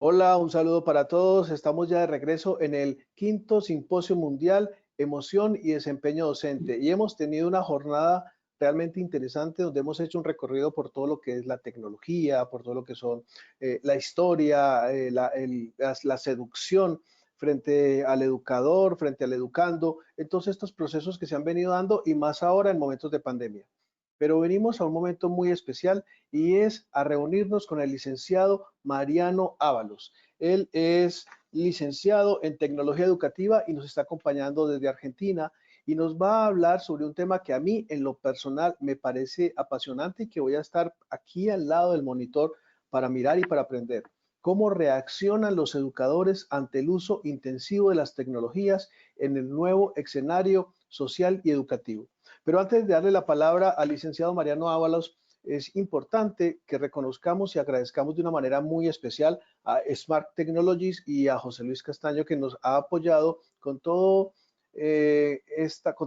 Hola, un saludo para todos. Estamos ya de regreso en el quinto Simposio Mundial Emoción y Desempeño Docente y hemos tenido una jornada realmente interesante donde hemos hecho un recorrido por todo lo que es la tecnología, por todo lo que son la historia, la seducción frente al educador, frente al educando, en todos estos procesos que se han venido dando y más ahora en momentos de pandemia. Pero venimos a un momento muy especial y es a reunirnos con el licenciado Mariano Ábalos. Él es licenciado en tecnología educativa y nos está acompañando desde Argentina y nos va a hablar sobre un tema que a mí en lo personal me parece apasionante y que voy a estar aquí al lado del monitor para mirar y para aprender. ¿Cómo reaccionan los educadores ante el uso intensivo de las tecnologías en el nuevo escenario social y educativo? Pero antes de darle la palabra al licenciado Mariano Ábalos, es importante que reconozcamos y agradezcamos de una manera muy especial a Smart Technologies y a José Luis Castaño que nos ha apoyado con con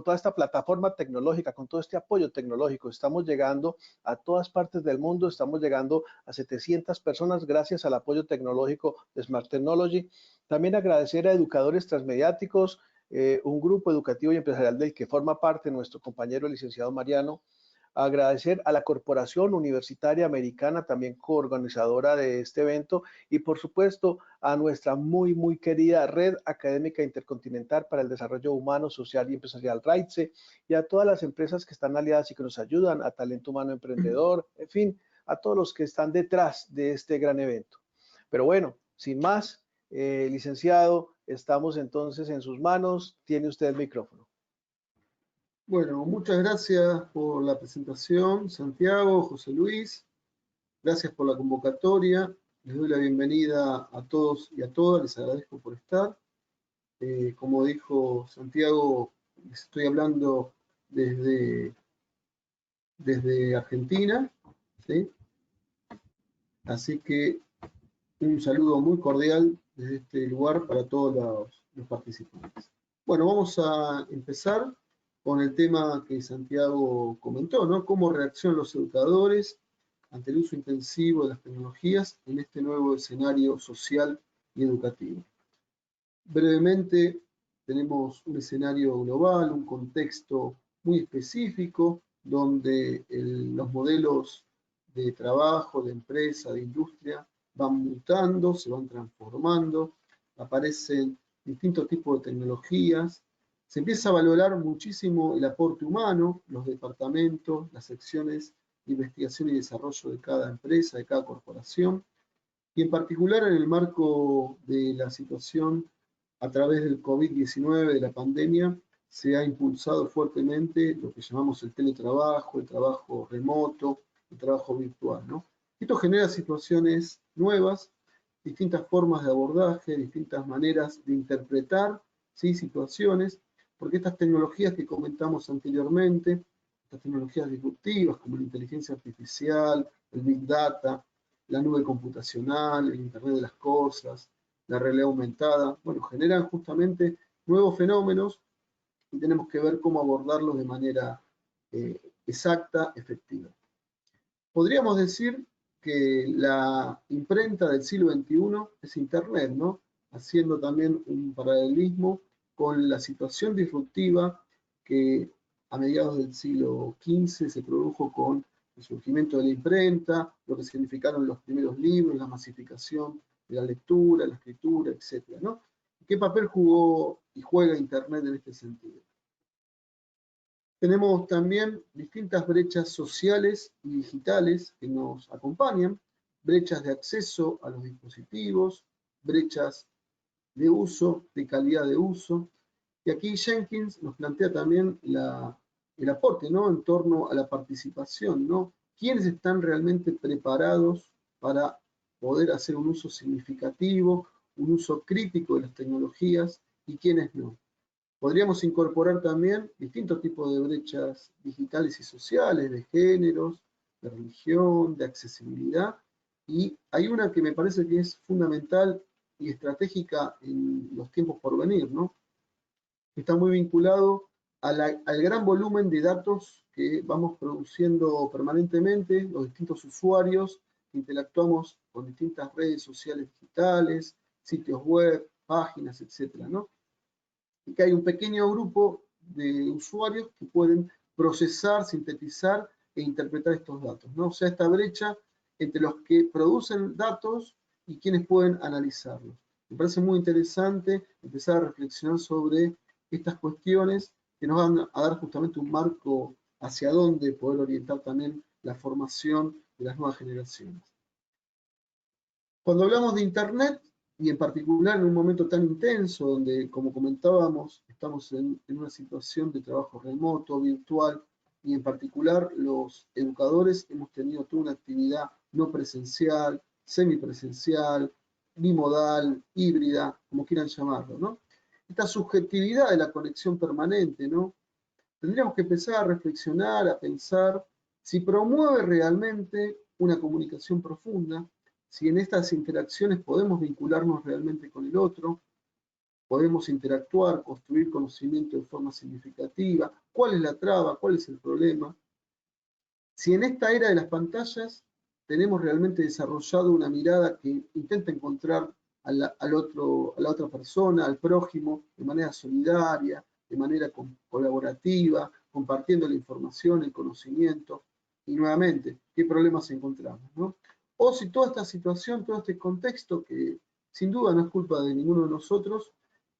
toda esta plataforma tecnológica, con todo este apoyo tecnológico. Estamos llegando a todas partes del mundo, estamos llegando a 700 personas gracias al apoyo tecnológico de Smart Technology. También agradecer a educadores transmediáticos, un grupo educativo y empresarial del que forma parte nuestro compañero el licenciado Mariano. Agradecer a la Corporación Universitaria Americana, también coorganizadora de este evento, y por supuesto a nuestra muy querida Red Académica Intercontinental para el Desarrollo Humano, Social y Empresarial, RAITSE, y a todas las empresas que están aliadas y que nos ayudan, a Talento Humano Emprendedor, en fin, a todos los que están detrás de este gran evento. Pero bueno, sin más, licenciado, estamos entonces en sus manos. Tiene usted el micrófono. Bueno, muchas gracias por la presentación, Santiago, José Luis. Gracias por la convocatoria. Les doy la bienvenida a todos y a todas. Les agradezco por estar. Como dijo Santiago, les estoy hablando desde Argentina, ¿sí? Así que un saludo muy cordial desde este lugar para todos los participantes. Bueno, vamos a empezar con el tema que Santiago comentó, ¿no? Cómo reaccionan los educadores ante el uso intensivo de las tecnologías en este nuevo escenario social y educativo. Brevemente, tenemos un escenario global, un contexto muy específico, donde los modelos de trabajo, de empresa, de industria, van mutando, se van transformando, aparecen distintos tipos de tecnologías, se empieza a valorar muchísimo el aporte humano, los departamentos, las secciones de investigación y desarrollo de cada empresa, de cada corporación, y en particular en el marco de la situación a través del COVID-19, de la pandemia, se ha impulsado fuertemente lo que llamamos el teletrabajo, el trabajo remoto, el trabajo virtual, ¿no? Esto genera situaciones nuevas, distintas formas de abordaje, distintas maneras de interpretar, ¿sí?, situaciones, porque estas tecnologías que comentamos anteriormente, estas tecnologías disruptivas como la inteligencia artificial, el big data, la nube computacional, el Internet de las cosas, la realidad aumentada, bueno, generan justamente nuevos fenómenos y tenemos que ver cómo abordarlos de manera exacta, efectiva. Podríamos decir que la imprenta del siglo XXI es Internet, ¿no? Haciendo también un paralelismo con la situación disruptiva que a mediados del siglo XV se produjo con el surgimiento de la imprenta, lo que significaron los primeros libros, la masificación de la lectura, la escritura, etc., ¿no? ¿Qué papel jugó y juega Internet en este sentido? Tenemos también distintas brechas sociales y digitales que nos acompañan, brechas de acceso a los dispositivos, brechas de uso, de calidad de uso. Y aquí Jenkins nos plantea también el aporte, ¿no?, en torno a la participación, ¿no? ¿Quiénes están realmente preparados para poder hacer un uso significativo, un uso crítico de las tecnologías y quiénes no? Podríamos incorporar también distintos tipos de brechas digitales y sociales, de géneros, de religión, de accesibilidad, y hay una que me parece que es fundamental y estratégica en los tiempos por venir, ¿no? Está muy vinculado al gran volumen de datos que vamos produciendo permanentemente los distintos usuarios interactuamos con distintas redes sociales digitales, sitios web, páginas, etcétera, ¿no? Y que hay un pequeño grupo de usuarios que pueden procesar, sintetizar e interpretar estos datos, ¿no? O sea, esta brecha entre los que producen datos y quienes pueden analizarlos. Me parece muy interesante empezar a reflexionar sobre estas cuestiones que nos van a dar justamente un marco hacia dónde poder orientar también la formación de las nuevas generaciones. Cuando hablamos de Internet, y en particular en un momento tan intenso, donde, como comentábamos, estamos en una situación de trabajo remoto, virtual, y en particular los educadores hemos tenido toda una actividad no presencial, semipresencial, bimodal, híbrida, como quieran llamarlo, ¿no? Esta subjetividad de la conexión permanente, ¿no? Tendríamos que empezar a reflexionar, a pensar si promueve realmente una comunicación profunda, si en estas interacciones podemos vincularnos realmente con el otro, podemos interactuar, construir conocimiento de forma significativa, cuál es la traba, cuál es el problema. Si en esta era de las pantallas tenemos realmente desarrollado una mirada que intenta encontrar a la otra persona, al prójimo, de manera solidaria, de manera colaborativa, compartiendo la información, el conocimiento, y nuevamente, ¿qué problemas encontramos, ¿no? O si toda esta situación, todo este contexto, que sin duda no es culpa de ninguno de nosotros,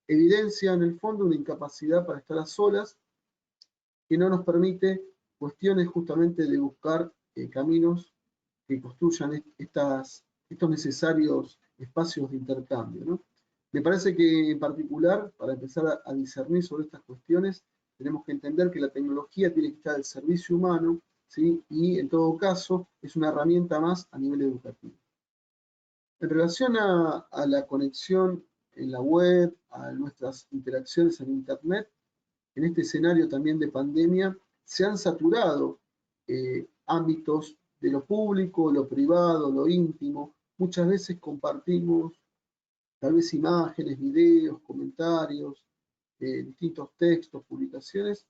evidencia en el fondo una incapacidad para estar a solas que no nos permite cuestiones justamente de buscar caminos que construyan estos necesarios espacios de intercambio, ¿no? Me parece que en particular, para empezar a discernir sobre estas cuestiones, tenemos que entender que la tecnología tiene que estar al servicio humano, ¿sí? Y en todo caso es una herramienta más a nivel educativo. En relación a la conexión en la web, a nuestras interacciones en Internet, en este escenario también de pandemia, se han saturado ámbitos de lo público, lo privado, lo íntimo. Muchas veces compartimos tal vez imágenes, videos, comentarios, distintos textos, publicaciones,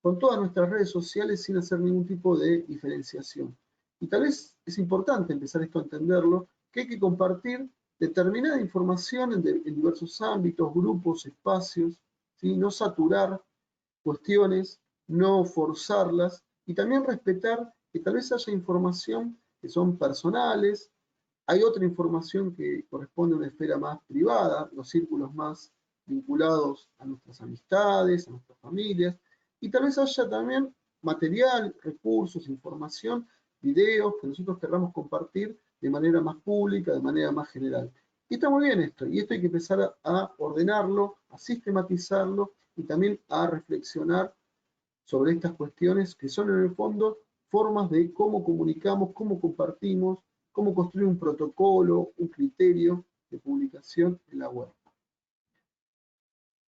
con todas nuestras redes sociales sin hacer ningún tipo de diferenciación. Y tal vez es importante empezar esto a entenderlo, que hay que compartir determinada información en diversos ámbitos, grupos, espacios, ¿sí? No saturar cuestiones, no forzarlas y también respetar que tal vez haya información que son personales, hay otra información que corresponde a una esfera más privada, los círculos más vinculados a nuestras amistades, a nuestras familias, y tal vez haya también material, recursos, información, videos que nosotros querramos compartir de manera más pública, de manera más general. Y está muy bien esto, y esto hay que empezar a ordenarlo, a sistematizarlo y también a reflexionar sobre estas cuestiones que son en el fondo formas de cómo comunicamos, cómo compartimos, cómo construir un protocolo, un criterio de publicación en la web.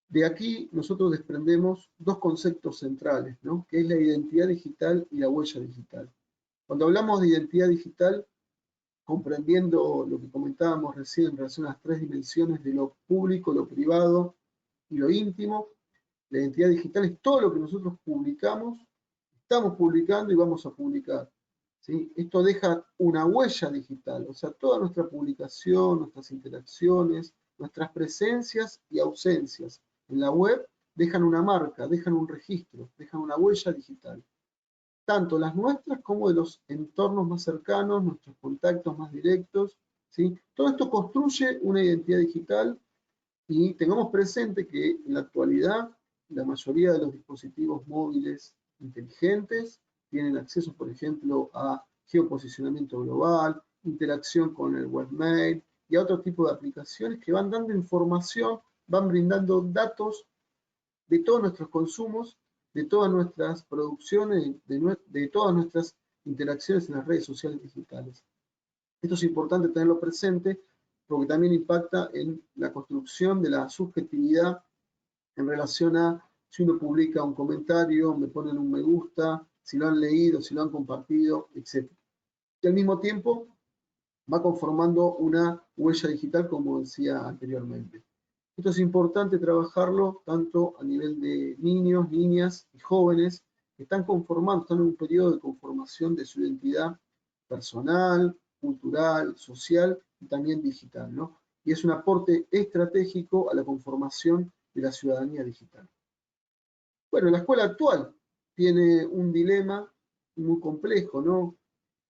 De aquí nosotros desprendemos dos conceptos centrales, ¿no? Que es la identidad digital y la huella digital. Cuando hablamos de identidad digital, comprendiendo lo que comentábamos recién en relación a las tres dimensiones de lo público, lo privado y lo íntimo, la identidad digital es todo lo que nosotros publicamos, estamos publicando y vamos a publicar, ¿sí? Esto deja una huella digital, o sea, toda nuestra publicación, nuestras interacciones, nuestras presencias y ausencias en la web dejan una marca, dejan un registro, dejan una huella digital. Tanto las nuestras como de los entornos más cercanos, nuestros contactos más directos, ¿sí? Todo esto construye una identidad digital y tengamos presente que en la actualidad la mayoría de los dispositivos móviles inteligentes tienen acceso, por ejemplo, a geoposicionamiento global, interacción con el webmail y a otro tipo de aplicaciones que van dando información, van brindando datos de todos nuestros consumos, de todas nuestras producciones, de todas nuestras interacciones en las redes sociales digitales. Esto es importante tenerlo presente porque también impacta en la construcción de la subjetividad en relación a si uno publica un comentario, me ponen un me gusta, si lo han leído, si lo han compartido, etc. Y al mismo tiempo va conformando una huella digital, como decía anteriormente. Esto es importante trabajarlo tanto a nivel de niños, niñas y jóvenes que están conformando, están en un periodo de conformación de su identidad personal, cultural, social y también digital, ¿no? Y es un aporte estratégico a la conformación de la ciudadanía digital. Bueno, la escuela actual tiene un dilema muy complejo, ¿no?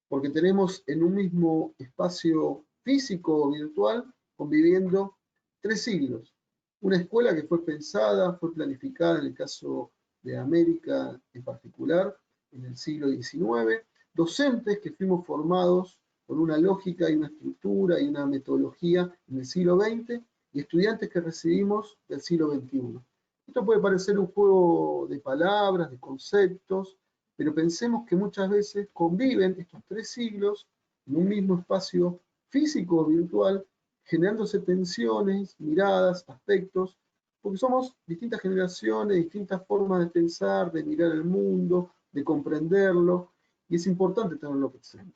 Porque tenemos en un mismo espacio físico o virtual conviviendo 3 siglos. Una escuela que fue pensada, fue planificada en el caso de América en particular, en el siglo XIX, docentes que fuimos formados con una lógica y una estructura y una metodología en el siglo XX y estudiantes que recibimos del siglo XXI. Esto puede parecer un juego de palabras, de conceptos, pero pensemos que muchas veces conviven estos 3 siglos en un mismo espacio físico o virtual, generándose tensiones, miradas, aspectos, porque somos distintas generaciones, distintas formas de pensar, de mirar el mundo, de comprenderlo, y es importante tenerlo presente.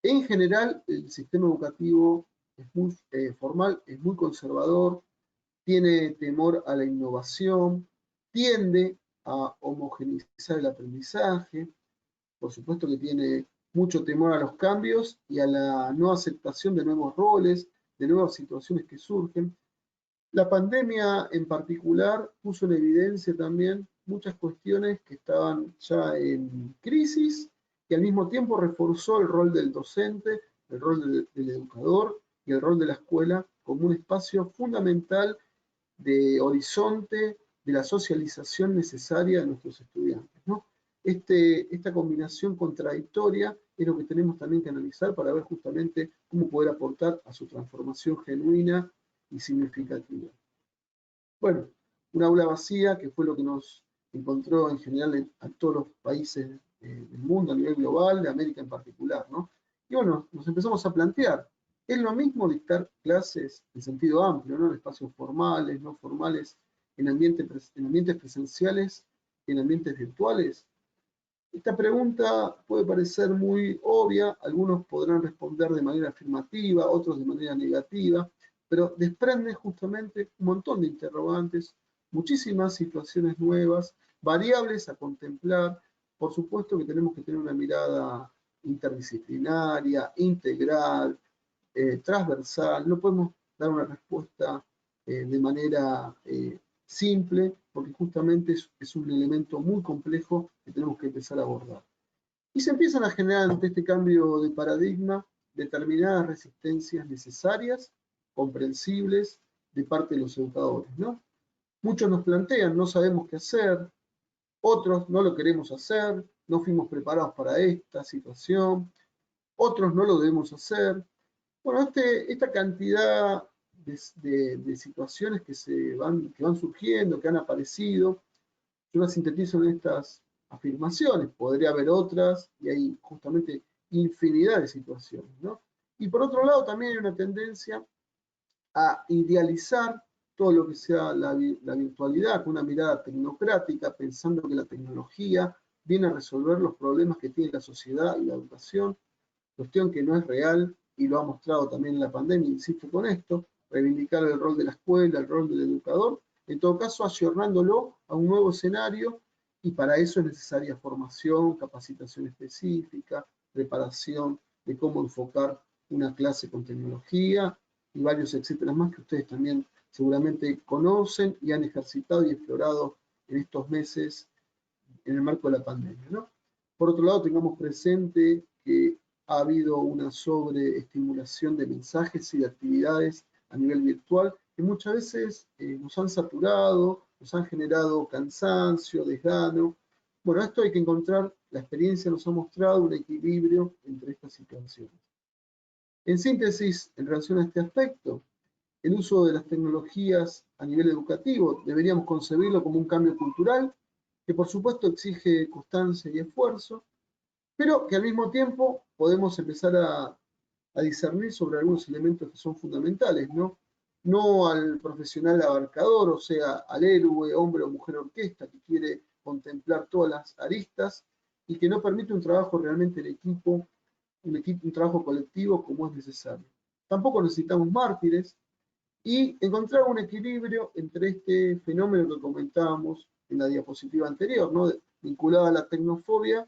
En general, el sistema educativo es muy formal, es muy conservador, tiene temor a la innovación, tiende a homogeneizar el aprendizaje, por supuesto que tiene mucho temor a los cambios y a la no aceptación de nuevos roles, de nuevas situaciones que surgen. La pandemia en particular puso en evidencia también muchas cuestiones que estaban ya en crisis y al mismo tiempo reforzó el rol del docente, el rol del educador y el rol de la escuela como un espacio fundamental de horizonte de la socialización necesaria de nuestros estudiantes, ¿no? Esta combinación contradictoria es lo que tenemos también que analizar para ver justamente cómo poder aportar a su transformación genuina y significativa. Bueno, un aula vacía que fue lo que nos encontró en general a todos los países del mundo a nivel global, de América en particular, ¿no? Y bueno, nos empezamos a plantear, ¿es lo mismo dictar clases en sentido amplio, ¿no? En espacios formales, no formales, en ambientes presenciales, en ambientes virtuales? Esta pregunta puede parecer muy obvia, algunos podrán responder de manera afirmativa, otros de manera negativa, pero desprende justamente un montón de interrogantes, muchísimas situaciones nuevas, variables a contemplar. Por supuesto que tenemos que tener una mirada interdisciplinaria, integral, transversal. No podemos dar una respuesta de manera simple, porque justamente es un elemento muy complejo que tenemos que empezar a abordar. Y se empiezan a generar ante este cambio de paradigma determinadas resistencias necesarias, comprensibles, de parte de los educadores, ¿no? Muchos nos plantean, no sabemos qué hacer, otros no lo queremos hacer, no fuimos preparados para esta situación, otros no lo debemos hacer. Bueno, esta cantidad de situaciones que van surgiendo, que han aparecido, yo las sintetizo en estas afirmaciones. Podría haber otras, y hay justamente infinidad de situaciones, ¿no? Y por otro lado, también hay una tendencia a idealizar todo lo que sea la virtualidad, con una mirada tecnocrática, pensando que la tecnología viene a resolver los problemas que tiene la sociedad y la educación, cuestión que no es real y lo ha mostrado también la pandemia, insisto con esto, reivindicar el rol de la escuela, el rol del educador, en todo caso ayornándolo a un nuevo escenario y para eso es necesaria formación, capacitación específica, preparación de cómo enfocar una clase con tecnología y varios etcétera más que ustedes también seguramente conocen y han ejercitado y explorado en estos meses en el marco de la pandemia, ¿no? Por otro lado, tengamos presente que ha habido una sobreestimulación de mensajes y de actividades a nivel virtual que muchas veces nos han saturado, nos han generado cansancio, desgano. Bueno, esto hay que encontrar, la experiencia nos ha mostrado un equilibrio entre estas situaciones. En síntesis, en relación a este aspecto, el uso de las tecnologías a nivel educativo deberíamos concebirlo como un cambio cultural que por supuesto exige constancia y esfuerzo, pero que al mismo tiempo podemos empezar a discernir sobre algunos elementos que son fundamentales, ¿no? No al profesional abarcador, o sea, al héroe, hombre o mujer orquesta que quiere contemplar todas las aristas y que no permite un trabajo realmente en equipo, un trabajo colectivo como es necesario. Tampoco necesitamos mártires y encontrar un equilibrio entre este fenómeno que comentábamos en la diapositiva anterior, ¿no? Vinculado a la tecnofobia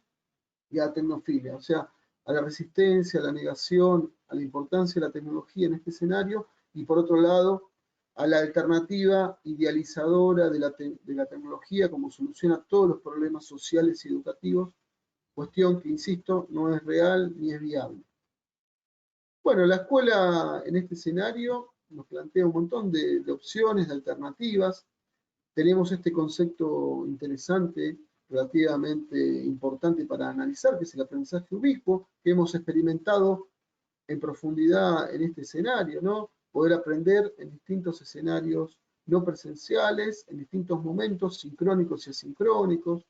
y a la tecnofilia. O sea, a la resistencia, a la negación, a la importancia de la tecnología en este escenario, y por otro lado, a la alternativa idealizadora de la tecnología como solución a todos los problemas sociales y educativos, cuestión que, insisto, no es real ni es viable. Bueno, la escuela en este escenario nos plantea un montón de opciones, de alternativas. Tenemos este concepto interesante, relativamente importante para analizar, que es el aprendizaje ubicuo, que hemos experimentado en profundidad en este escenario, ¿no? Poder aprender en distintos escenarios no presenciales, en distintos momentos sincrónicos y asincrónicos.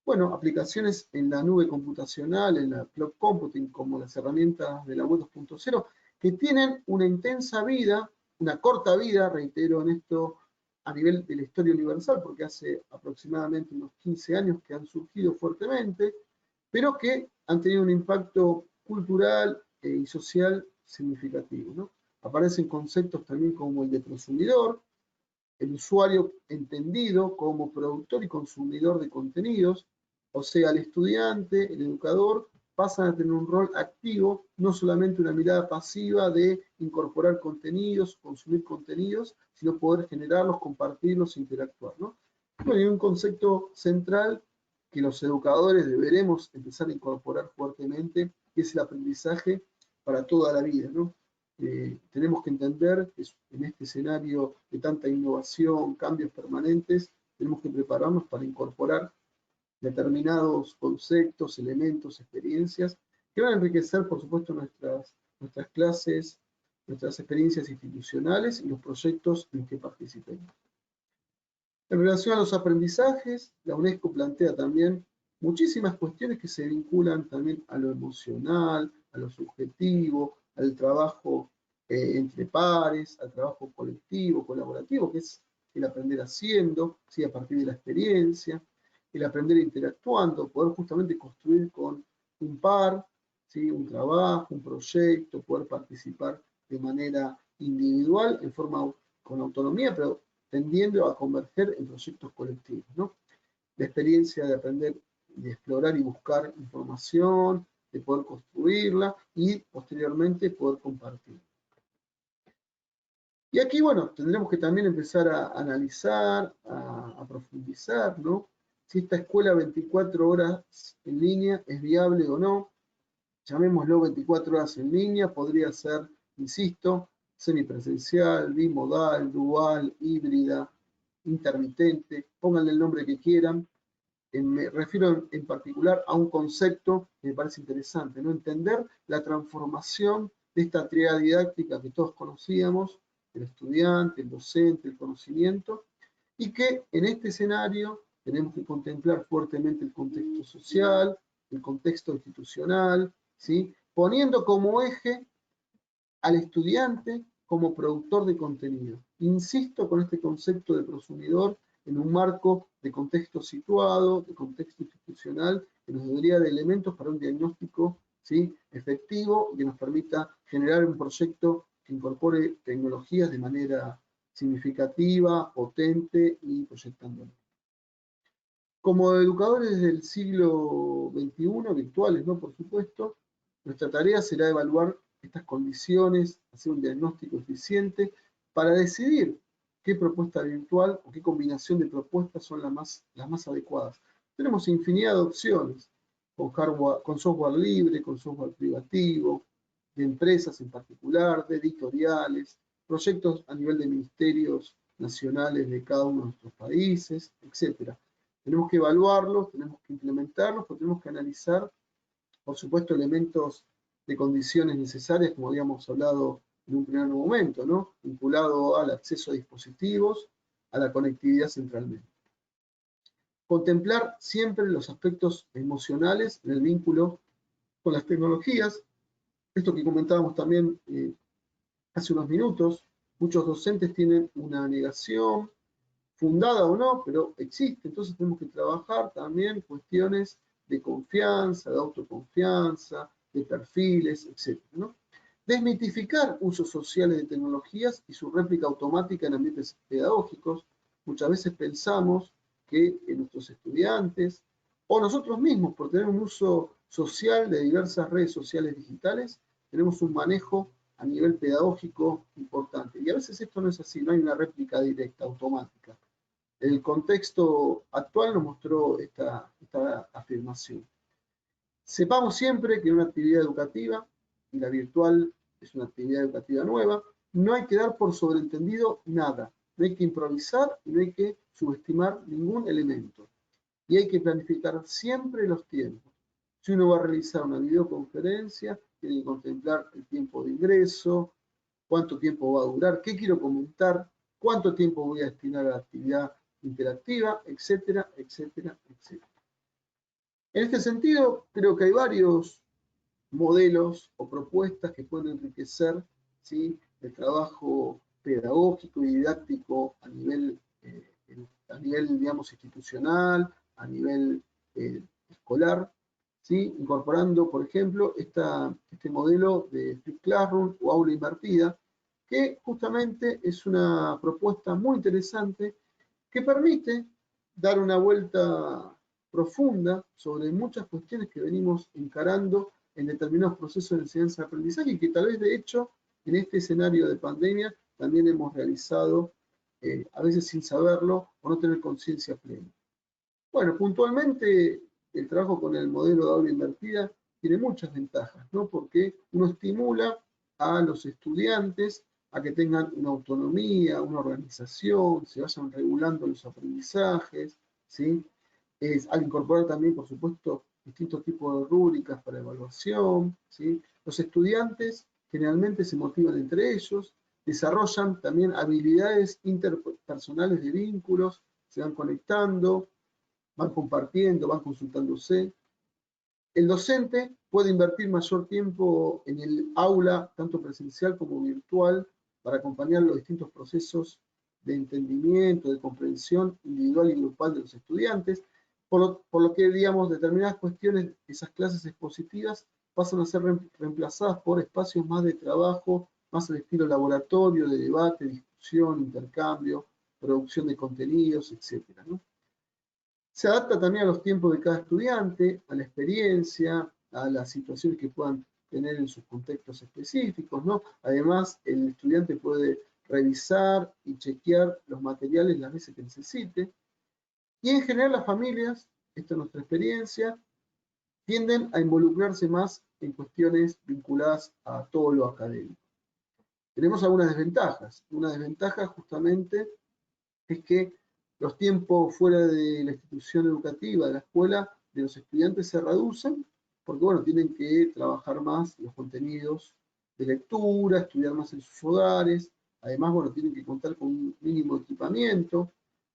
Bueno, aplicaciones en la nube computacional, en la cloud computing, como las herramientas de la web 2.0, que tienen una intensa vida, una corta vida, reitero en esto, a nivel de la historia universal, porque hace aproximadamente unos 15 años que han surgido fuertemente, pero que han tenido un impacto cultural y social significativo, ¿no? Aparecen conceptos también como el de prosumidor, el usuario entendido como productor y consumidor de contenidos, o sea, el estudiante, el educador, pasan a tener un rol activo, no solamente una mirada pasiva de incorporar contenidos, consumir contenidos, sino poder generarlos, compartirlos, interactuar, ¿no? Bueno, hay un concepto central que los educadores deberemos empezar a incorporar fuertemente, que es el aprendizaje para toda la vida, ¿no? Tenemos que entender que en este escenario de tanta innovación, cambios permanentes, tenemos que prepararnos para incorporar determinados conceptos, elementos, experiencias, que van a enriquecer, por supuesto, nuestras clases, nuestras experiencias institucionales y los proyectos en los que participemos. En relación a los aprendizajes, la UNESCO plantea también muchísimas cuestiones que se vinculan también a lo emocional, a lo subjetivo, al trabajo entre pares, al trabajo colectivo, colaborativo, que es el aprender haciendo, ¿sí? A partir de la experiencia, el aprender interactuando, poder justamente construir con un par, ¿sí? Un trabajo, un proyecto, poder participar de manera individual, en forma con autonomía, pero tendiendo a converger en proyectos colectivos, ¿no? La experiencia de aprender, de explorar y buscar información, de poder construirla y posteriormente poder compartirla. Y aquí, bueno, tendremos que también empezar a analizar, a profundizar, ¿no? Si esta escuela 24 horas en línea es viable o no. Llamémoslo 24 horas en línea, podría ser, insisto, semipresencial, bimodal, dual, híbrida, intermitente, pónganle el nombre que quieran. Me refiero en particular a un concepto que me parece interesante, ¿no? Entender la transformación de esta tríada didáctica que todos conocíamos, el estudiante, el docente, el conocimiento, y que en este escenario tenemos que contemplar fuertemente el contexto social, el contexto institucional, ¿sí? Poniendo como eje al estudiante como productor de contenido. Insisto con este concepto de prosumidor en un marco de contexto situado, de contexto institucional, que nos daría de elementos para un diagnóstico, ¿sí? Efectivo y que nos permita generar un proyecto que incorpore tecnologías de manera significativa, potente y proyectándolo. Como educadores del siglo XXI, virtuales, ¿no? Por supuesto, nuestra tarea será evaluar estas condiciones, hacer un diagnóstico eficiente para decidir qué propuesta virtual o qué combinación de propuestas son las más adecuadas. Tenemos infinidad de opciones, con software libre, con software privativo, de empresas en particular, de editoriales, proyectos a nivel de ministerios nacionales de cada uno de nuestros países, etc. Tenemos que evaluarlos, tenemos que implementarlos, pero tenemos que analizar, por supuesto, elementos de condiciones necesarias, como habíamos hablado en un primer momento, ¿no? Vinculado al acceso a dispositivos, a la conectividad centralmente. Contemplar siempre los aspectos emocionales en el vínculo con las tecnologías. Esto que comentábamos también hace unos minutos, muchos docentes tienen una negación, fundada o no, pero existe. Entonces tenemos que trabajar también cuestiones de confianza, de autoconfianza, de perfiles, etc., ¿no? Desmitificar usos sociales de tecnologías y su réplica automática en ambientes pedagógicos. Muchas veces pensamos que nuestros estudiantes o nosotros mismos, por tener un uso social de diversas redes sociales digitales, tenemos un manejo a nivel pedagógico importante. Y a veces esto no es así, no hay una réplica directa, automática. El contexto actual nos mostró esta afirmación. Sepamos siempre que una actividad educativa, y la virtual es una actividad educativa nueva, no hay que dar por sobreentendido nada. No hay que improvisar y no hay que subestimar ningún elemento. Y hay que planificar siempre los tiempos. Si uno va a realizar una videoconferencia, tiene que contemplar el tiempo de ingreso, cuánto tiempo va a durar, qué quiero comentar, cuánto tiempo voy a destinar a la actividad interactiva, etcétera, etcétera, etcétera. En este sentido, creo que hay varios modelos o propuestas que pueden enriquecer, ¿sí?, el trabajo pedagógico y didáctico a nivel, digamos, institucional, a nivel escolar, ¿sí?, incorporando, por ejemplo, este modelo de Flip Classroom o aula invertida, que justamente es una propuesta muy interesante que permite dar una vuelta profunda sobre muchas cuestiones que venimos encarando en determinados procesos de enseñanza-aprendizaje y que tal vez de hecho en este escenario de pandemia también hemos realizado, a veces sin saberlo o no tener conciencia plena. Bueno, puntualmente el trabajo con el modelo de aula invertida tiene muchas ventajas, ¿no? Porque uno estimula a los estudiantes a que tengan una autonomía, una organización, se vayan regulando los aprendizajes, ¿sí? Al incorporar también, por supuesto, distintos tipos de rúbricas para evaluación, ¿sí? Los estudiantes generalmente se motivan entre ellos, desarrollan también habilidades interpersonales de vínculos, se van conectando, van compartiendo, van consultándose. El docente puede invertir mayor tiempo en el aula, tanto presencial como virtual, para acompañar los distintos procesos de entendimiento, de comprensión individual y grupal de los estudiantes, por lo que, digamos, determinadas cuestiones, esas clases expositivas, pasan a ser reemplazadas por espacios más de trabajo, más al estilo laboratorio, de debate, discusión, intercambio, producción de contenidos, etcétera, ¿no? Se adapta también a los tiempos de cada estudiante, a la experiencia, a las situaciones que puedan tener en sus contextos específicos, ¿no? Además, el estudiante puede revisar y chequear los materiales las veces que necesite. Y en general las familias, esta es nuestra experiencia, tienden a involucrarse más en cuestiones vinculadas a todo lo académico. Tenemos algunas desventajas. Una desventaja justamente es que los tiempos fuera de la institución educativa, de la escuela, de los estudiantes se reducen, porque bueno, tienen que trabajar más los contenidos de lectura, estudiar más en sus hogares, además, bueno, tienen que contar con un mínimo de equipamiento,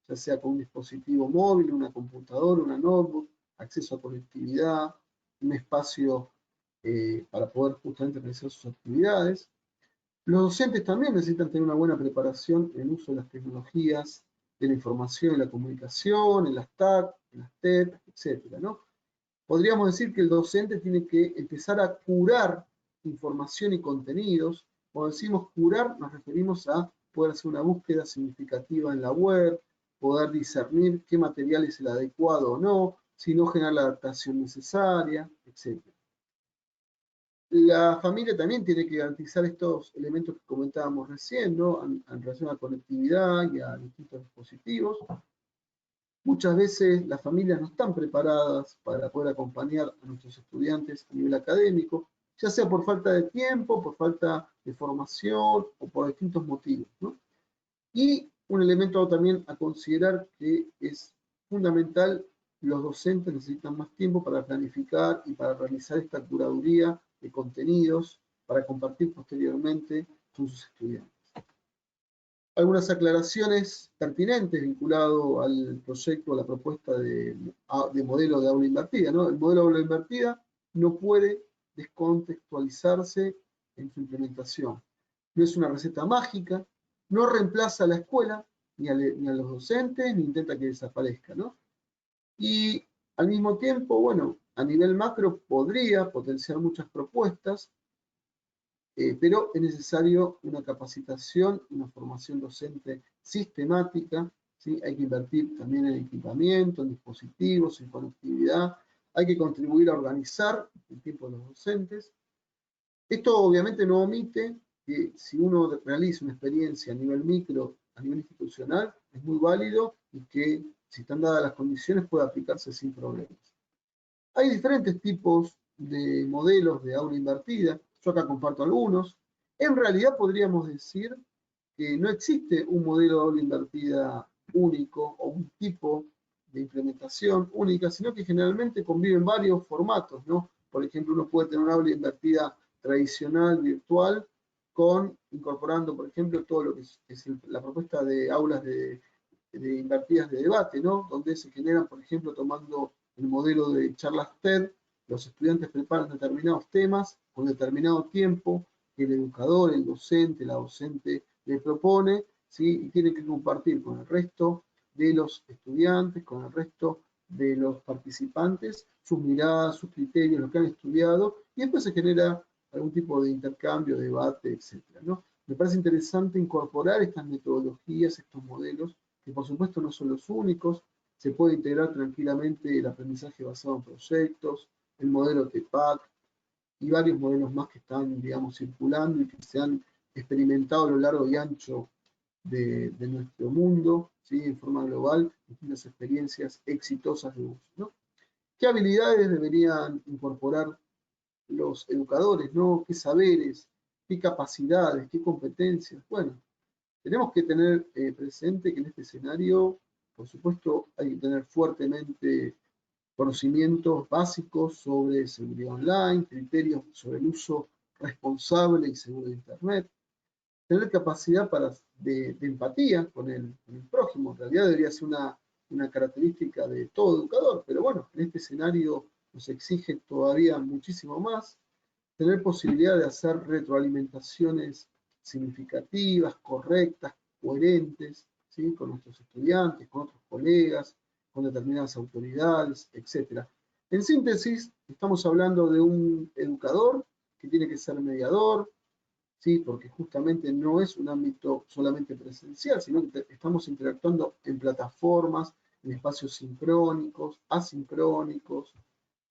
ya sea con un dispositivo móvil, una computadora, una notebook, acceso a conectividad, un espacio para poder justamente realizar sus actividades. Los docentes también necesitan tener una buena preparación en el uso de las tecnologías, de la información y la comunicación, en las TAC, en las TED, etc., ¿no? Podríamos decir que el docente tiene que empezar a curar información y contenidos. Cuando decimos curar, nos referimos a poder hacer una búsqueda significativa en la web, poder discernir qué material es el adecuado o no, si no generar la adaptación necesaria, etc. La familia también tiene que garantizar estos elementos que comentábamos recién, ¿no? En relación a la conectividad y a distintos dispositivos. Muchas veces las familias no están preparadas para poder acompañar a nuestros estudiantes a nivel académico, ya sea por falta de tiempo, por falta de formación o por distintos motivos, ¿no? Y un elemento también a considerar que es fundamental, los docentes necesitan más tiempo para planificar y para realizar esta curaduría de contenidos para compartir posteriormente con sus estudiantes. Algunas aclaraciones pertinentes vinculado al proyecto, a la propuesta de modelo de aula invertida, ¿no? El modelo de aula invertida no puede descontextualizarse en su implementación. No es una receta mágica, no reemplaza a la escuela, ni a los docentes, ni intenta que desaparezca, ¿no? Y al mismo tiempo, bueno, a nivel macro podría potenciar muchas propuestas, pero es necesario una capacitación, una formación docente sistemática, ¿sí? Hay que invertir también en equipamiento, en dispositivos, en conectividad, Hay que contribuir a organizar el tiempo de los docentes. Esto obviamente no omite que si uno realiza una experiencia a nivel micro, a nivel institucional, es muy válido y que si están dadas las condiciones puede aplicarse sin problemas. Hay diferentes tipos de modelos de aula invertida. Yo acá comparto algunos. En realidad podríamos decir que no existe un modelo de aula invertida único o un tipo de implementación única, sino que generalmente conviven varios formatos, ¿no? Por ejemplo, uno puede tener una aula invertida tradicional, virtual, incorporando, por ejemplo, todo lo que es la propuesta de aulas de invertidas de debate, ¿no? Donde se generan, por ejemplo, tomando el modelo de charlas TED, los estudiantes preparan determinados temas con determinado tiempo que el educador, el docente, la docente le propone, ¿sí? Y tiene que compartir con el resto de los estudiantes, con el resto de los participantes, sus miradas, sus criterios, lo que han estudiado, y después se genera algún tipo de intercambio, debate, etc., ¿no? Me parece interesante incorporar estas metodologías, estos modelos, que por supuesto no son los únicos. Se puede integrar tranquilamente el aprendizaje basado en proyectos, el modelo TEPAC y varios modelos más que están, digamos, circulando y que se han experimentado a lo largo y ancho de nuestro mundo, ¿sí? En forma global, distintas experiencias exitosas de uso, ¿no? ¿Qué habilidades deberían incorporar los educadores, ¿no? ¿Qué saberes, qué capacidades, qué competencias? Bueno, tenemos que tener presente que en este escenario, por supuesto, hay que tener fuertemente conocimientos básicos sobre seguridad online, criterios sobre el uso responsable y seguro de Internet, tener capacidad de empatía con el prójimo. En realidad debería ser una característica de todo educador, pero bueno, en este escenario nos exige todavía muchísimo más. Tener posibilidad de hacer retroalimentaciones significativas, correctas, coherentes, ¿sí? Con nuestros estudiantes, con otros colegas, con determinadas autoridades, etc. En síntesis, estamos hablando de un educador que tiene que ser mediador, ¿sí? Porque justamente no es un ámbito solamente presencial, sino que estamos interactuando en plataformas, en espacios sincrónicos, asincrónicos,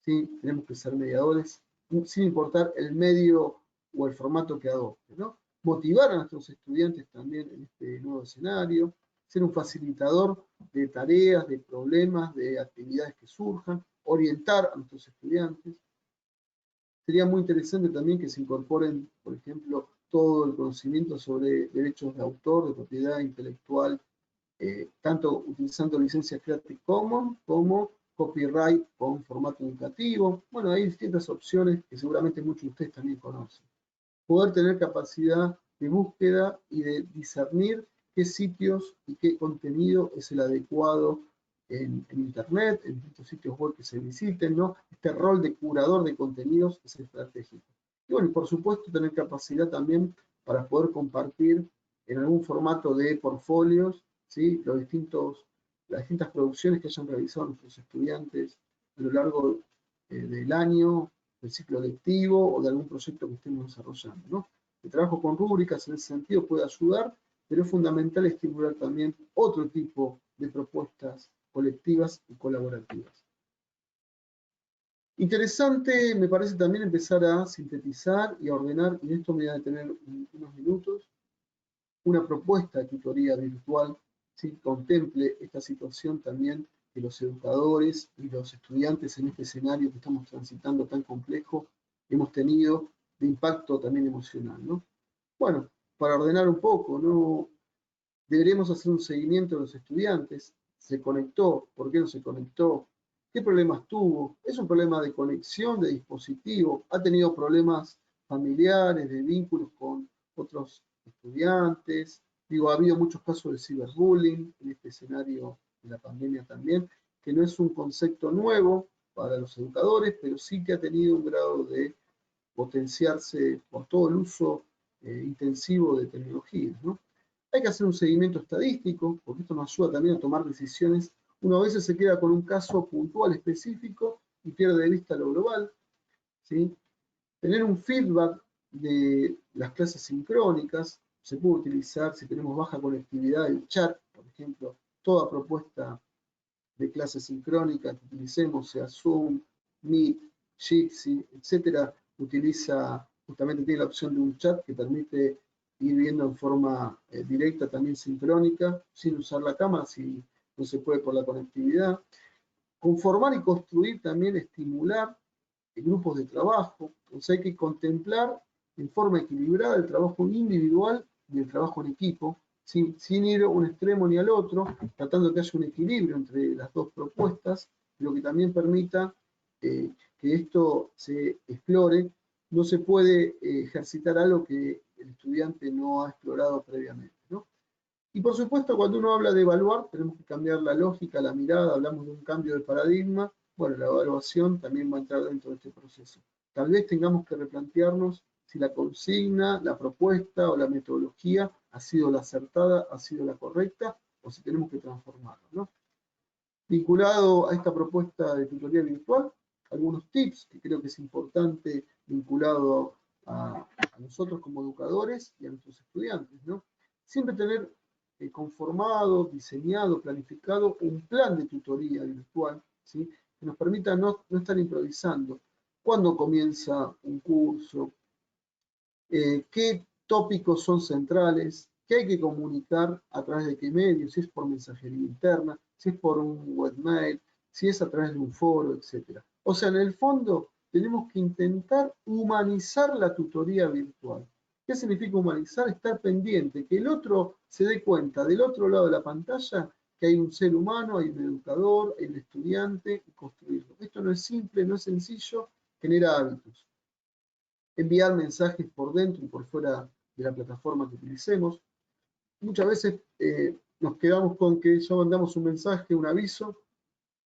¿sí? Tenemos que ser mediadores sin importar el medio o el formato que adopte, ¿no? Motivar a nuestros estudiantes también en este nuevo escenario, ser un facilitador de tareas, de problemas, de actividades que surjan, orientar a nuestros estudiantes. Sería muy interesante también que se incorporen, por ejemplo, todo el conocimiento sobre derechos de autor, de propiedad intelectual, tanto utilizando licencias Creative Commons como copyright con formato educativo. Bueno, hay distintas opciones que seguramente muchos de ustedes también conocen. Poder tener capacidad de búsqueda y de discernir qué sitios y qué contenido es el adecuado en Internet, en distintos sitios web que se visiten, ¿no? Este rol de curador de contenidos es estratégico. Y bueno, y por supuesto tener capacidad también para poder compartir en algún formato de portfolios, ¿sí? Las distintas producciones que hayan realizado nuestros estudiantes a lo largo del año, del ciclo lectivo o de algún proyecto que estemos desarrollando, ¿no? El trabajo con rúbricas en ese sentido puede ayudar, pero es fundamental estimular también otro tipo de propuestas colectivas y colaborativas. Interesante me parece también empezar a sintetizar y a ordenar, y en esto me voy a detener unos minutos, una propuesta de tutoría virtual, ¿sí? Contemple esta situación también que los educadores y los estudiantes en este escenario que estamos transitando tan complejo hemos tenido de impacto también emocional, ¿no? Bueno, para ordenar un poco, ¿no? Deberíamos hacer un seguimiento de los estudiantes. ¿Se conectó? ¿Por qué no se conectó? ¿Qué problemas tuvo? ¿Es un problema de conexión, de dispositivo? ¿Ha tenido problemas familiares, de vínculos con otros estudiantes? Digo, ha habido muchos casos de ciberbullying en este escenario de la pandemia también, que no es un concepto nuevo para los educadores, pero sí que ha tenido un grado de potenciarse por todo el uso intensivo de tecnologías, ¿no? Hay que hacer un seguimiento estadístico, porque esto nos ayuda también a tomar decisiones. Uno a veces se queda con un caso puntual específico y pierde de vista lo global, ¿sí? Tener un feedback de las clases sincrónicas, se puede utilizar si tenemos baja conectividad el chat, por ejemplo, toda propuesta de clase sincrónica que utilicemos, sea Zoom, Meet, Jitsi, etcétera, justamente tiene la opción de un chat que permite ir viendo en forma directa, también sincrónica, sin usar la cámara, si no se puede por la conectividad. Conformar y construir también, estimular grupos de trabajo. Entonces hay que contemplar en forma equilibrada el trabajo individual y el trabajo en equipo, sin ir a un extremo ni al otro, tratando de que haya un equilibrio entre las dos propuestas, lo que también permita que esto se explore. No se puede ejercitar algo que el estudiante no ha explorado previamente, ¿no? Y por supuesto, cuando uno habla de evaluar, tenemos que cambiar la lógica, la mirada, hablamos de un cambio de paradigma. Bueno, la evaluación también va a entrar dentro de este proceso. Tal vez tengamos que replantearnos si la consigna, la propuesta o la metodología ha sido la acertada, ha sido la correcta, o si tenemos que transformarla, ¿no? Vinculado a esta propuesta de tutoría virtual, algunos tips que creo que es importante vinculado a nosotros como educadores y a nuestros estudiantes, ¿no? Siempre tener conformado, diseñado, planificado un plan de tutoría virtual, ¿sí? Que nos permita no estar improvisando. ¿Cuándo comienza un curso? ¿Qué tópicos son centrales? ¿Qué hay que comunicar a través de qué medios? Si es por mensajería interna, si es por un webmail, si es a través de un foro, etc. O sea, en el fondo tenemos que intentar humanizar la tutoría virtual. ¿Qué significa humanizar? Estar pendiente, que el otro se dé cuenta del otro lado de la pantalla que hay un ser humano, hay un educador, hay un estudiante, y construirlo. Esto no es simple, no es sencillo, genera hábitos. Enviar mensajes por dentro y por fuera de la plataforma que utilicemos. Muchas veces nos quedamos con que ya mandamos un mensaje, un aviso,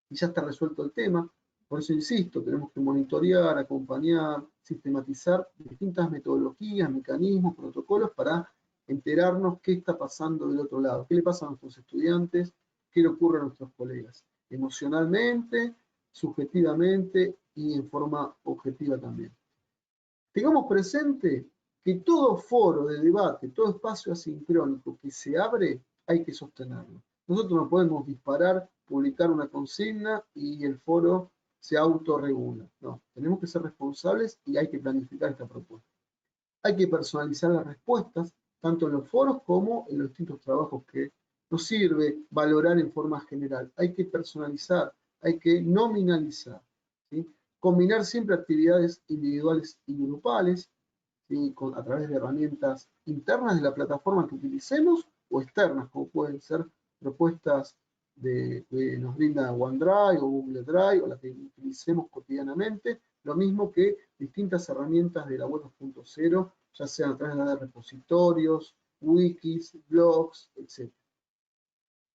y ya está resuelto el tema. Por eso insisto, tenemos que monitorear, acompañar, sistematizar distintas metodologías, mecanismos, protocolos para enterarnos qué está pasando del otro lado, qué le pasa a nuestros estudiantes, qué le ocurre a nuestros colegas, emocionalmente, subjetivamente y en forma objetiva también. Tengamos presente que todo foro de debate, todo espacio asincrónico que se abre, hay que sostenerlo. Nosotros no podemos disparar, publicar una consigna y el foro se autorregula. No, tenemos que ser responsables y hay que planificar esta propuesta. Hay que personalizar las respuestas, tanto en los foros como en los distintos trabajos que nos sirve valorar en forma general. Hay que personalizar, hay que nominalizar, ¿sí? Combinar siempre actividades individuales y grupales, ¿sí? A través de herramientas internas de la plataforma que utilicemos o externas, como pueden ser propuestas que nos brinda OneDrive o Google Drive o las que utilicemos cotidianamente, lo mismo que distintas herramientas de la web 2.0, ya sean a través de repositorios, wikis, blogs, etc.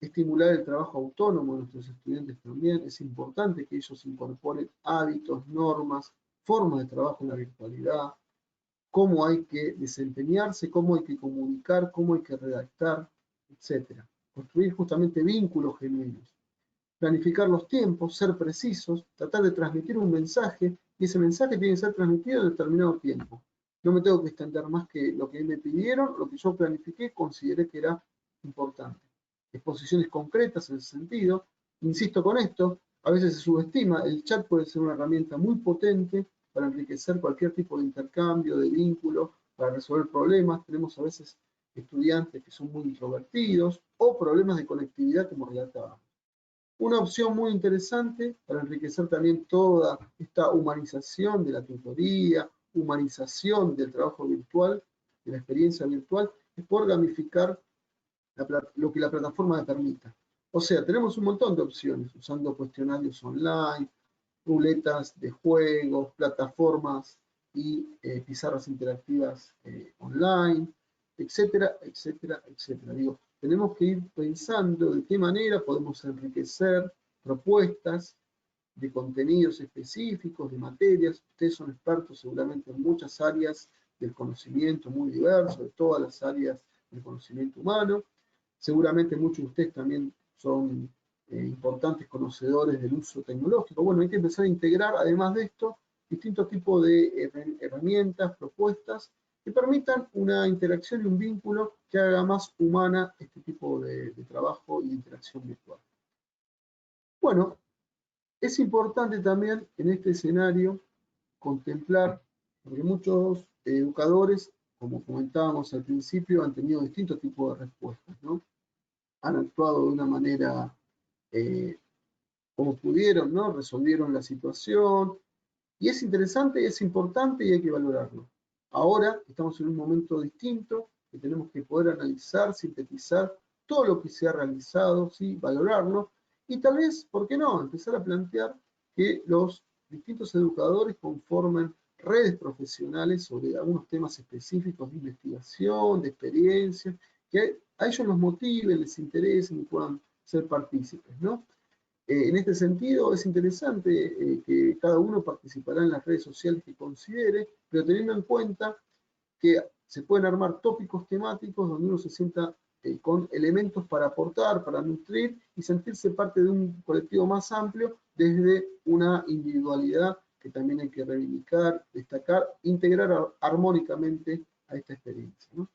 Estimular el trabajo autónomo de nuestros estudiantes también. Es importante que ellos incorporen hábitos, normas, formas de trabajo en la virtualidad, cómo hay que desempeñarse, cómo hay que comunicar, cómo hay que redactar, etc. Construir justamente vínculos genuinos. Planificar los tiempos, ser precisos, tratar de transmitir un mensaje, y ese mensaje tiene que ser transmitido en determinado tiempo. No me tengo que extender más que lo que me pidieron, lo que yo planifiqué, consideré que era importante. Exposiciones concretas en ese sentido. Insisto con esto, a veces se subestima, el chat puede ser una herramienta muy potente para enriquecer cualquier tipo de intercambio, de vínculo, para resolver problemas. Tenemos a veces estudiantes que son muy introvertidos o problemas de conectividad como relatábamos. Una opción muy interesante para enriquecer también toda esta humanización de la tutoría, humanización del trabajo virtual, de la experiencia virtual, es poder gamificar lo que la plataforma me permita. O sea, tenemos un montón de opciones, usando cuestionarios online, ruletas de juegos, plataformas y pizarras interactivas online, etcétera, etcétera, etcétera. Digo, tenemos que ir pensando de qué manera podemos enriquecer propuestas de contenidos específicos, de materias. Ustedes son expertos seguramente en muchas áreas del conocimiento muy diverso, de todas las áreas del conocimiento humano. Seguramente muchos de ustedes también son importantes conocedores del uso tecnológico. Bueno, hay que empezar a integrar, además de esto, distintos tipos de herramientas, propuestas, que permitan una interacción y un vínculo que haga más humana este tipo de trabajo y de interacción virtual. Bueno, Es importante también en este escenario contemplar, porque muchos educadores, como comentábamos al principio, han tenido distintos tipos de respuestas, ¿no? Han actuado de una manera como pudieron, ¿no? Resolvieron la situación, y es interesante, es importante y hay que valorarlo. Ahora estamos en un momento distinto, que tenemos que poder analizar, sintetizar todo lo que se ha realizado, ¿sí? Valorarlo, y tal vez, ¿por qué no?, empezar a plantear que los distintos educadores conformen redes profesionales sobre algunos temas específicos de investigación, de experiencia, que a ellos los motiven, les interesen y puedan ser partícipes, ¿no? En este sentido, es interesante que cada uno participará en las redes sociales que considere, pero teniendo en cuenta que se pueden armar tópicos temáticos donde uno se sienta con elementos para aportar, para nutrir y sentirse parte de un colectivo más amplio desde una individualidad que también hay que reivindicar, destacar, integrar armónicamente a esta experiencia, ¿no?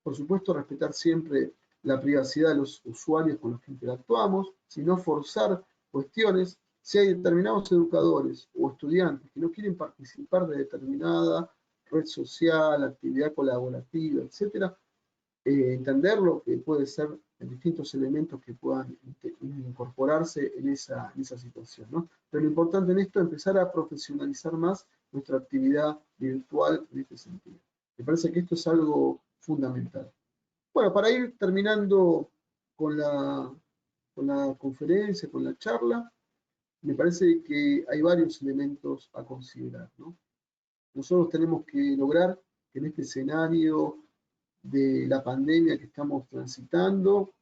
Por supuesto, respetar siempre la privacidad de los usuarios con los que interactuamos, sino forzar cuestiones. Si hay determinados educadores o estudiantes que no quieren participar de determinada red social, actividad colaborativa, etcétera, entenderlo que puede ser distintos elementos que puedan incorporarse en esa situación, ¿no? Pero lo importante en esto es empezar a profesionalizar más nuestra actividad virtual en este sentido. Me parece que esto es algo fundamental. Bueno, para ir terminando con la conferencia, con la charla, me parece que hay varios elementos a considerar, ¿no? Nosotros tenemos que lograr que en este escenario de la pandemia que estamos transitando,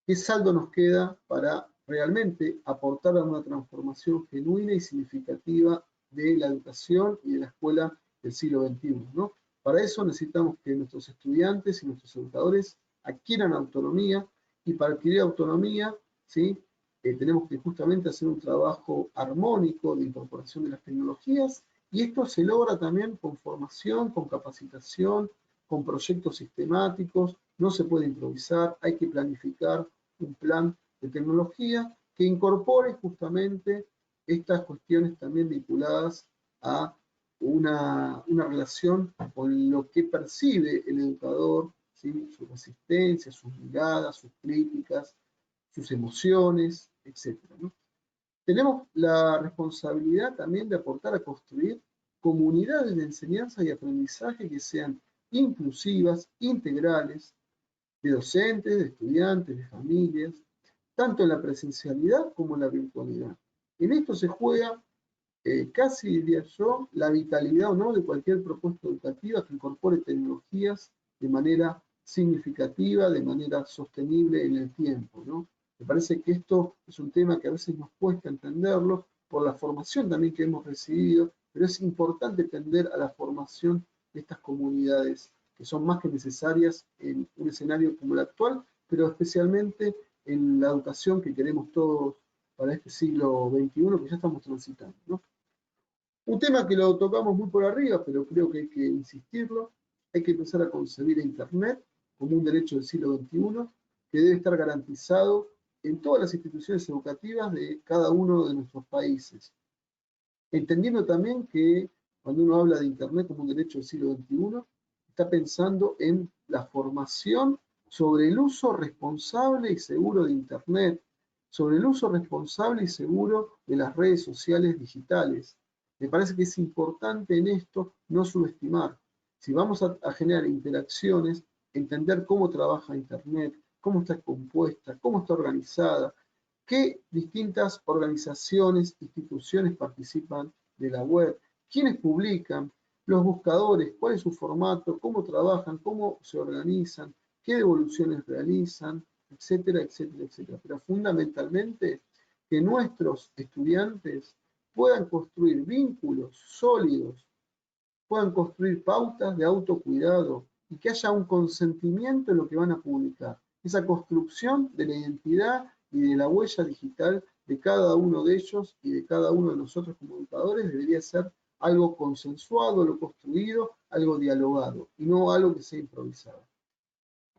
¿qué saldo nos queda para realmente aportar a una transformación genuina y significativa de la educación y de la escuela del siglo XXI, ¿no? Para eso necesitamos que nuestros estudiantes y nuestros educadores adquieran autonomía, y para adquirir autonomía, ¿sí? Tenemos que justamente hacer un trabajo armónico de incorporación de las tecnologías, y esto se logra también con formación, con capacitación, con proyectos sistemáticos. No se puede improvisar, hay que planificar un plan de tecnología que incorpore justamente estas cuestiones también vinculadas a una relación con lo que percibe el educador, ¿sí? Su resistencia, sus miradas, sus críticas, sus emociones, etc., ¿no? Tenemos la responsabilidad también de aportar a construir comunidades de enseñanza y aprendizaje que sean inclusivas, integrales, de docentes, de estudiantes, de familias, tanto en la presencialidad como en la virtualidad. En esto se juega, casi diría yo, la vitalidad o no de cualquier propuesta educativa que incorpore tecnologías de manera significativa, de manera sostenible en el tiempo, ¿no? Me parece que esto es un tema que a veces nos cuesta entenderlo por la formación también que hemos recibido, pero es importante tender a la formación de estas comunidades que son más que necesarias en un escenario como el actual, pero especialmente en la educación que queremos todos para este siglo XXI que ya estamos transitando, ¿no? Un tema que lo tocamos muy por arriba, pero creo que hay que insistirlo, hay que empezar a concebir a Internet como un derecho del siglo XXI que debe estar garantizado en todas las instituciones educativas de cada uno de nuestros países. Entendiendo también que cuando uno habla de Internet como un derecho del siglo XXI, está pensando en la formación sobre el uso responsable y seguro de Internet, sobre el uso responsable y seguro de las redes sociales digitales. Me parece que es importante en esto no subestimar. Si vamos a generar interacciones, entender cómo trabaja Internet, cómo está compuesta, cómo está organizada, qué distintas organizaciones, instituciones participan de la web, quiénes publican, los buscadores, cuál es su formato, cómo trabajan, cómo se organizan, qué devoluciones realizan, etcétera, etcétera, etcétera. Pero fundamentalmente que nuestros estudiantes puedan construir vínculos sólidos, puedan construir pautas de autocuidado y que haya un consentimiento en lo que van a publicar. Esa construcción de la identidad y de la huella digital de cada uno de ellos y de cada uno de nosotros como educadores debería ser algo consensuado, algo construido, algo dialogado y no algo que sea improvisado.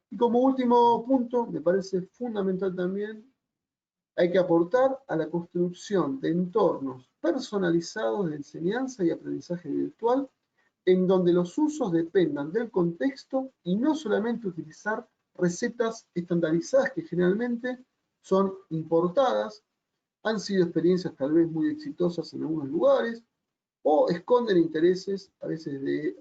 Y como último punto, me parece fundamental también Hay que aportar a la construcción de entornos personalizados de enseñanza y aprendizaje virtual, en donde los usos dependan del contexto y no solamente utilizar recetas estandarizadas que generalmente son importadas, han sido experiencias tal vez muy exitosas en algunos lugares, o esconden intereses a veces de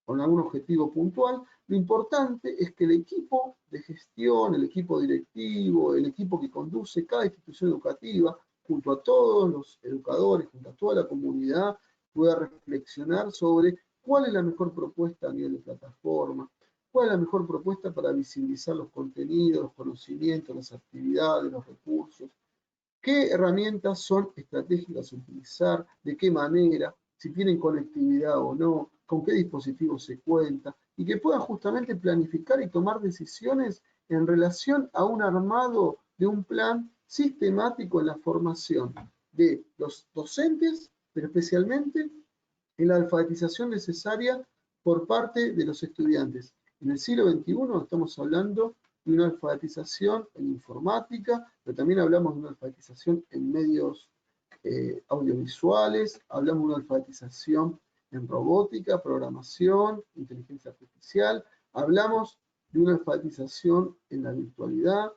con algún objetivo puntual. Lo importante es que el equipo de gestión, el equipo directivo, el equipo que conduce cada institución educativa, junto a todos los educadores, junto a toda la comunidad, pueda reflexionar sobre cuál es la mejor propuesta a nivel de plataforma, cuál es la mejor propuesta para visibilizar los contenidos, los conocimientos, las actividades, los recursos, qué herramientas son estratégicas a utilizar, de qué manera, si tienen conectividad o no, con qué dispositivos se cuenta, y que puedan justamente planificar y tomar decisiones en relación a un armado de un plan sistemático en la formación de los docentes, pero especialmente en la alfabetización necesaria por parte de los estudiantes. En el siglo XXI estamos hablando de una alfabetización en informática, pero también hablamos de una alfabetización en medios audiovisuales, hablamos de una alfabetización en robótica, programación, inteligencia artificial, hablamos de una alfabetización en la virtualidad,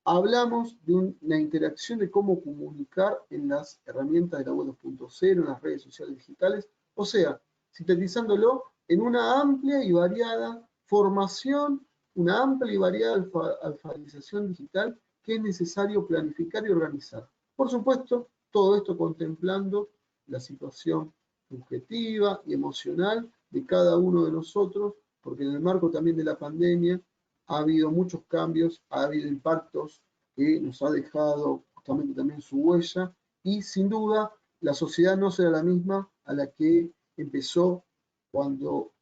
hablamos de una interacción de cómo comunicar en las herramientas de la web 2.0, en las redes sociales digitales, o sea, sintetizándolo en una amplia y variada formación, una amplia y variada alfabetización digital que es necesario planificar y organizar. Por supuesto, todo esto contemplando la situación subjetiva y emocional de cada uno de nosotros, porque en el marco también de la pandemia ha habido muchos cambios, ha habido impactos que nos ha dejado justamente también su huella, y sin duda la sociedad no será la misma a la que empezó cuando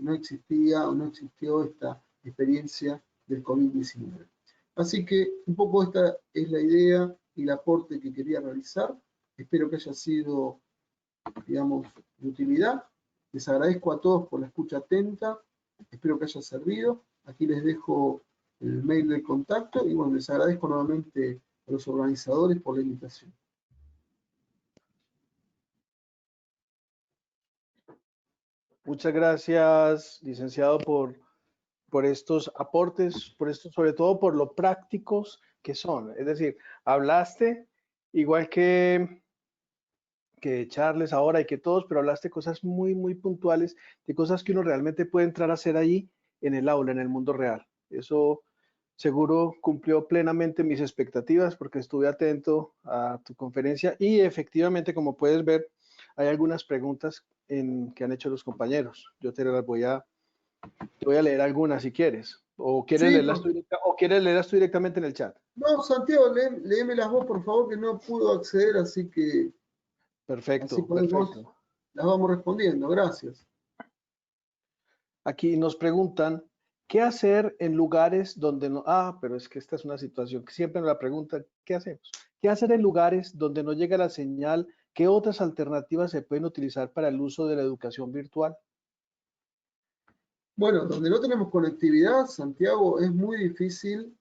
no existía o no existió esta experiencia del COVID-19. Así que un poco esta es la idea y el aporte que quería realizar. Espero que haya sido, digamos, de utilidad. Les agradezco a todos por la escucha atenta. Espero que haya servido. Aquí les dejo el mail de contacto y bueno, les agradezco nuevamente a los organizadores por la invitación. Muchas gracias, licenciado, por estos aportes, por esto, sobre todo por lo prácticos que son. Es decir, hablaste igual que Charles ahora y que todos, pero hablaste cosas muy, muy puntuales, de cosas que uno realmente puede entrar a hacer allí en el aula, en el mundo real. Eso seguro cumplió plenamente mis expectativas porque estuve atento a tu conferencia y efectivamente, como puedes ver, hay algunas preguntas que han hecho los compañeros. Yo te voy a leer algunas si quieres, o quieres Sí, leerlas tú, o quieres leerlas tú directamente en el chat. no, Santiago, léeme las vos, por favor, que no pudo acceder, así que así Perfecto, podemos, perfecto. las vamos respondiendo. Gracias. Aquí nos preguntan, ¿qué hacer en lugares donde no... Ah, pero es que esta es una situación que siempre nos la preguntan, ¿qué hacemos? ¿Qué hacer en lugares donde no llega la señal? ¿Qué otras alternativas se pueden utilizar para el uso de la educación virtual? Bueno, donde no tenemos conectividad, Santiago, es muy difícil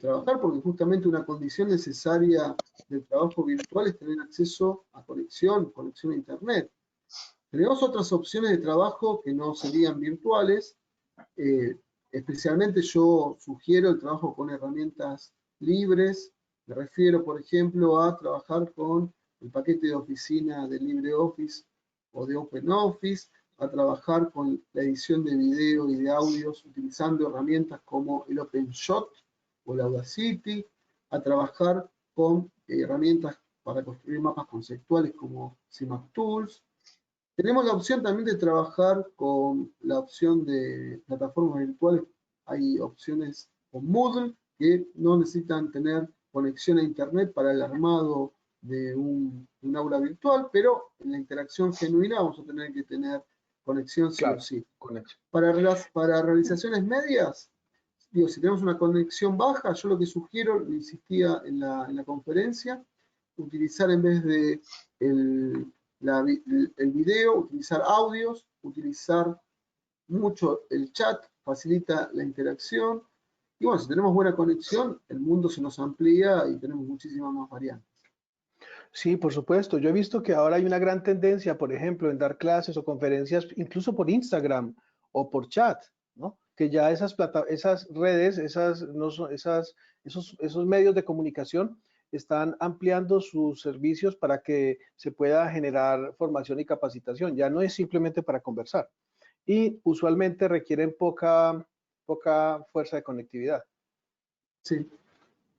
trabajar porque justamente una condición necesaria del trabajo virtual es tener acceso a conexión a Internet. Tenemos otras opciones de trabajo que no serían virtuales. Eh, Especialmente yo sugiero el trabajo con herramientas libres. Me refiero, por ejemplo, a trabajar con el paquete de oficina de LibreOffice o de OpenOffice, a trabajar con la edición de video y de audios utilizando herramientas como el OpenShot o el Audacity, a trabajar con herramientas para construir mapas conceptuales como CMake Tools. Tenemos la opción también de trabajar con la opción de plataformas virtuales. Hay opciones con Moodle que no necesitan tener conexión a Internet para el armado de un aula virtual, pero en la interacción genuina vamos a tener que tener conexión sí o Claro, sí. conexión. Para realizaciones medias, digo, si tenemos una conexión baja, yo lo que sugiero, lo insistía en la conferencia, utilizar en vez de el video, utilizar audios, utilizar mucho el chat, facilita la interacción, Y bueno, si tenemos buena conexión, el mundo se nos amplía y tenemos muchísimas más variantes. Sí, por supuesto. Yo he visto que ahora hay una gran tendencia, por ejemplo, en dar clases o conferencias, incluso por Instagram o por chat, ¿no? Que ya esas redes, no son- esos medios de comunicación están ampliando sus servicios para que se pueda generar formación y capacitación. Ya no es simplemente para conversar. Y usualmente requieren poca fuerza de conectividad. Sí,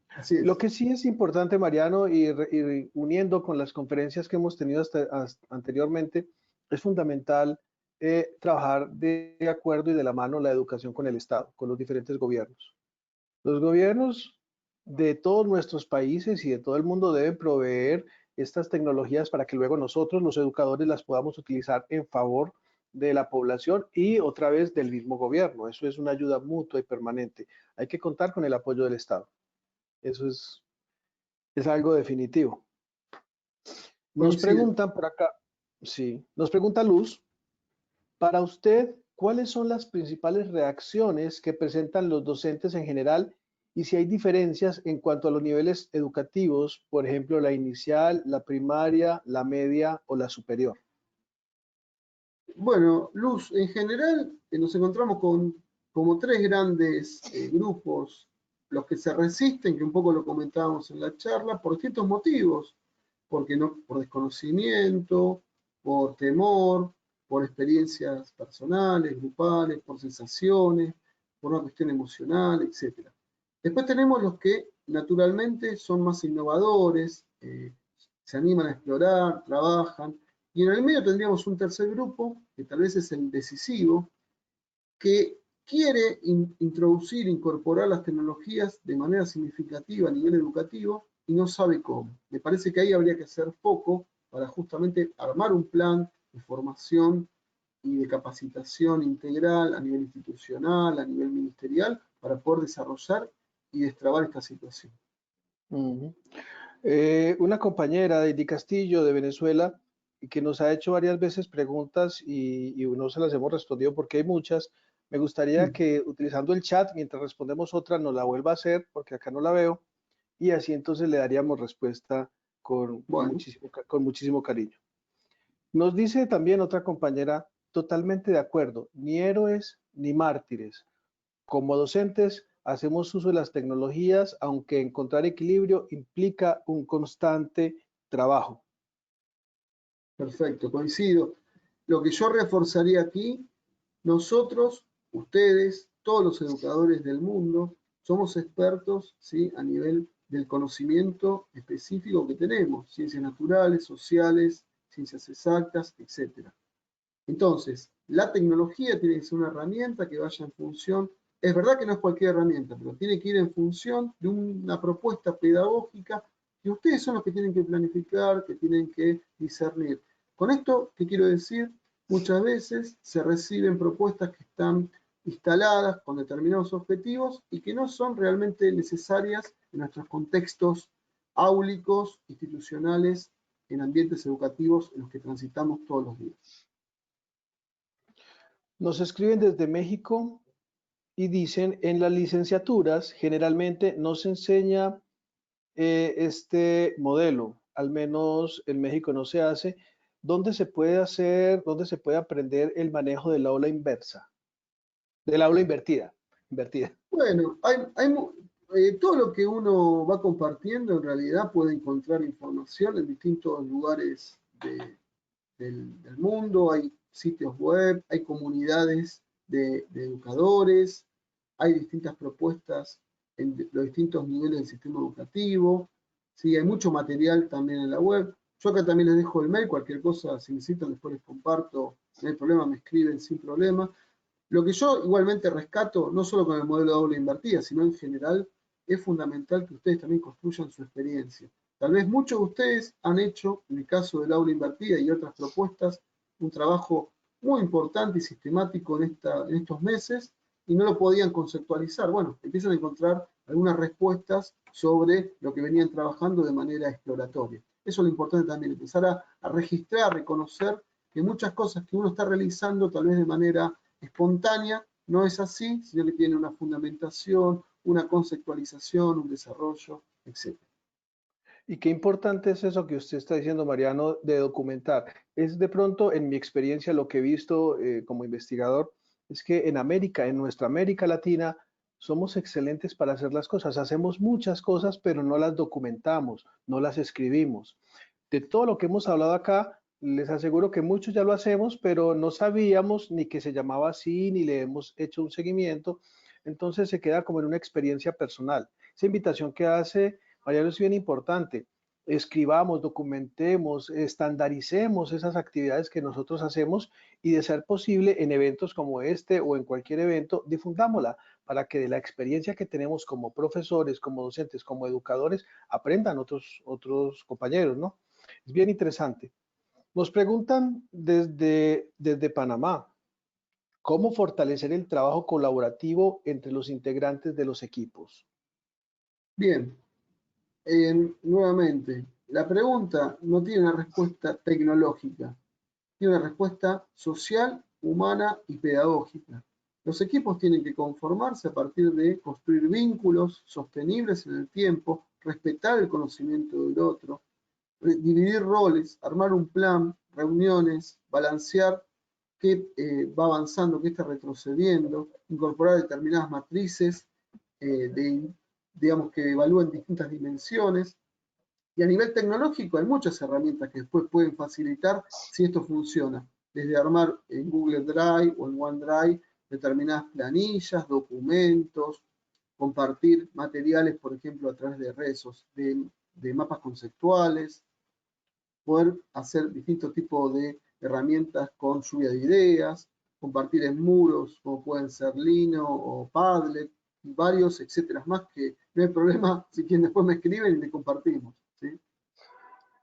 así Lo es. que sí es importante, Mariano, y uniendo con las conferencias que hemos tenido hasta anteriormente, es fundamental trabajar de acuerdo y de la mano la educación con el Estado, con los diferentes gobiernos. Los gobiernos de todos nuestros países y de todo el mundo deben proveer estas tecnologías para que luego nosotros, los educadores, las podamos utilizar en favor de la población y otra vez del mismo gobierno. Eso es una ayuda mutua y permanente. Hay que contar con el apoyo del Estado. Eso es algo definitivo. Nos Coincido. preguntan por acá, sí, nos pregunta Luz, para usted, ¿cuáles son las principales reacciones que presentan los docentes en general y si hay diferencias en cuanto a los niveles educativos, por ejemplo, la inicial, la primaria, la media o la superior? Bueno, Luz, en general nos encontramos con como tres grandes grupos, los que se resisten, que un poco lo comentábamos en la charla, por distintos motivos, porque no, por desconocimiento, por temor, por experiencias personales, grupales, por sensaciones, por una cuestión emocional, etc. Después tenemos los que naturalmente son más innovadores, se animan a explorar, trabajan, y en el medio tendríamos un tercer grupo, que tal vez es el decisivo, que quiere introducir, incorporar las tecnologías de manera significativa a nivel educativo y no sabe cómo. Me parece que ahí habría que hacer foco para justamente armar un plan de formación y de capacitación integral a nivel institucional, a nivel ministerial, para poder desarrollar y destrabar esta situación. Ujú. Una compañera de Di Castillo de Venezuela que nos ha hecho varias veces preguntas y no se las hemos respondido porque hay muchas. Me gustaría que utilizando el chat, mientras respondemos otra, nos la vuelva a hacer porque acá no la veo y así entonces le daríamos respuesta Bueno, con muchísimo cariño. Nos dice también otra compañera, totalmente de acuerdo, ni héroes ni mártires. Como docentes, hacemos uso de las tecnologías, aunque encontrar equilibrio implica un constante trabajo. perfecto, coincido. Lo que yo reforzaría aquí, nosotros, ustedes, todos los educadores del mundo, somos expertos, ¿sí?, a nivel del conocimiento específico que tenemos, ciencias naturales, sociales, ciencias exactas, etc. Entonces, la tecnología tiene que ser una herramienta que vaya en función, es verdad que no es cualquier herramienta, pero tiene que ir en función de una propuesta pedagógica que ustedes son los que tienen que planificar, que tienen que discernir. Con esto, ¿qué quiero decir? Muchas veces se reciben propuestas que están instaladas con determinados objetivos y que no son realmente necesarias en nuestros contextos áulicos, institucionales, en ambientes educativos en los que transitamos todos los días. Nos escriben desde México y dicen, en las licenciaturas generalmente no se enseña este modelo, al menos en México no se hace. ¿Dónde se puede hacer, dónde se puede aprender el manejo del aula inversa, del aula invertida? Bueno, todo lo que uno va compartiendo en realidad puede encontrar información en distintos lugares del mundo, hay sitios web, hay comunidades de educadores, hay distintas propuestas en los distintos niveles del sistema educativo, ¿sí? Hay mucho material también en la web. Yo acá también les dejo el mail, cualquier cosa, si necesitan, después les comparto, no hay problema, me escriben sin problema. Lo que yo igualmente rescato, no solo con el modelo de aula invertida, sino en general, es fundamental que ustedes también construyan su experiencia. Tal vez muchos de ustedes han hecho, en el caso del aula invertida y otras propuestas, un trabajo muy importante y sistemático en estos meses y no lo podían conceptualizar. Bueno, empiezan a encontrar algunas respuestas sobre lo que venían trabajando de manera exploratoria. Eso es lo importante también, empezar a registrar, a reconocer que muchas cosas que uno está realizando tal vez de manera espontánea no es así, sino que tiene una fundamentación, una conceptualización, un desarrollo, etc. Y qué importante es eso que usted está diciendo, Mariano, de documentar. Es de pronto, en mi experiencia, lo que he visto como investigador, es que en América, en nuestra América Latina, somos excelentes para hacer las cosas. Hacemos muchas cosas, pero no las documentamos, no las escribimos. De todo lo que hemos hablado acá, les aseguro que muchos ya lo hacemos, pero no sabíamos ni que se llamaba así, ni le hemos hecho un seguimiento. Entonces se queda como en una experiencia personal. Esa invitación que hace Mariano es bien importante. Escribamos, documentemos, estandaricemos esas actividades que nosotros hacemos y de ser posible en eventos como este o en cualquier evento, difundámosla para que de la experiencia que tenemos como profesores, como docentes, como educadores, aprendan otros compañeros, ¿no? Es bien interesante. Nos preguntan desde Panamá, ¿cómo fortalecer el trabajo colaborativo entre los integrantes de los equipos? Bien, nuevamente, la pregunta no tiene una respuesta tecnológica, tiene una respuesta social, humana y pedagógica. Los equipos tienen que conformarse a partir de construir vínculos sostenibles en el tiempo, respetar el conocimiento del otro, dividir roles, armar un plan, reuniones, balancear qué va avanzando, qué está retrocediendo, incorporar determinadas matrices, digamos que evalúen distintas dimensiones. Y a nivel tecnológico hay muchas herramientas que después pueden facilitar si esto funciona, desde armar en Google Drive o en OneDrive determinadas planillas, documentos, compartir materiales, por ejemplo, a través de redes, de mapas conceptuales, poder hacer distintos tipos de herramientas con lluvia de ideas, compartir en muros, como pueden ser Lino o Padlet, y varios, etcétera, más que no hay problema si quien después me escriben y le compartimos. ¿Sí?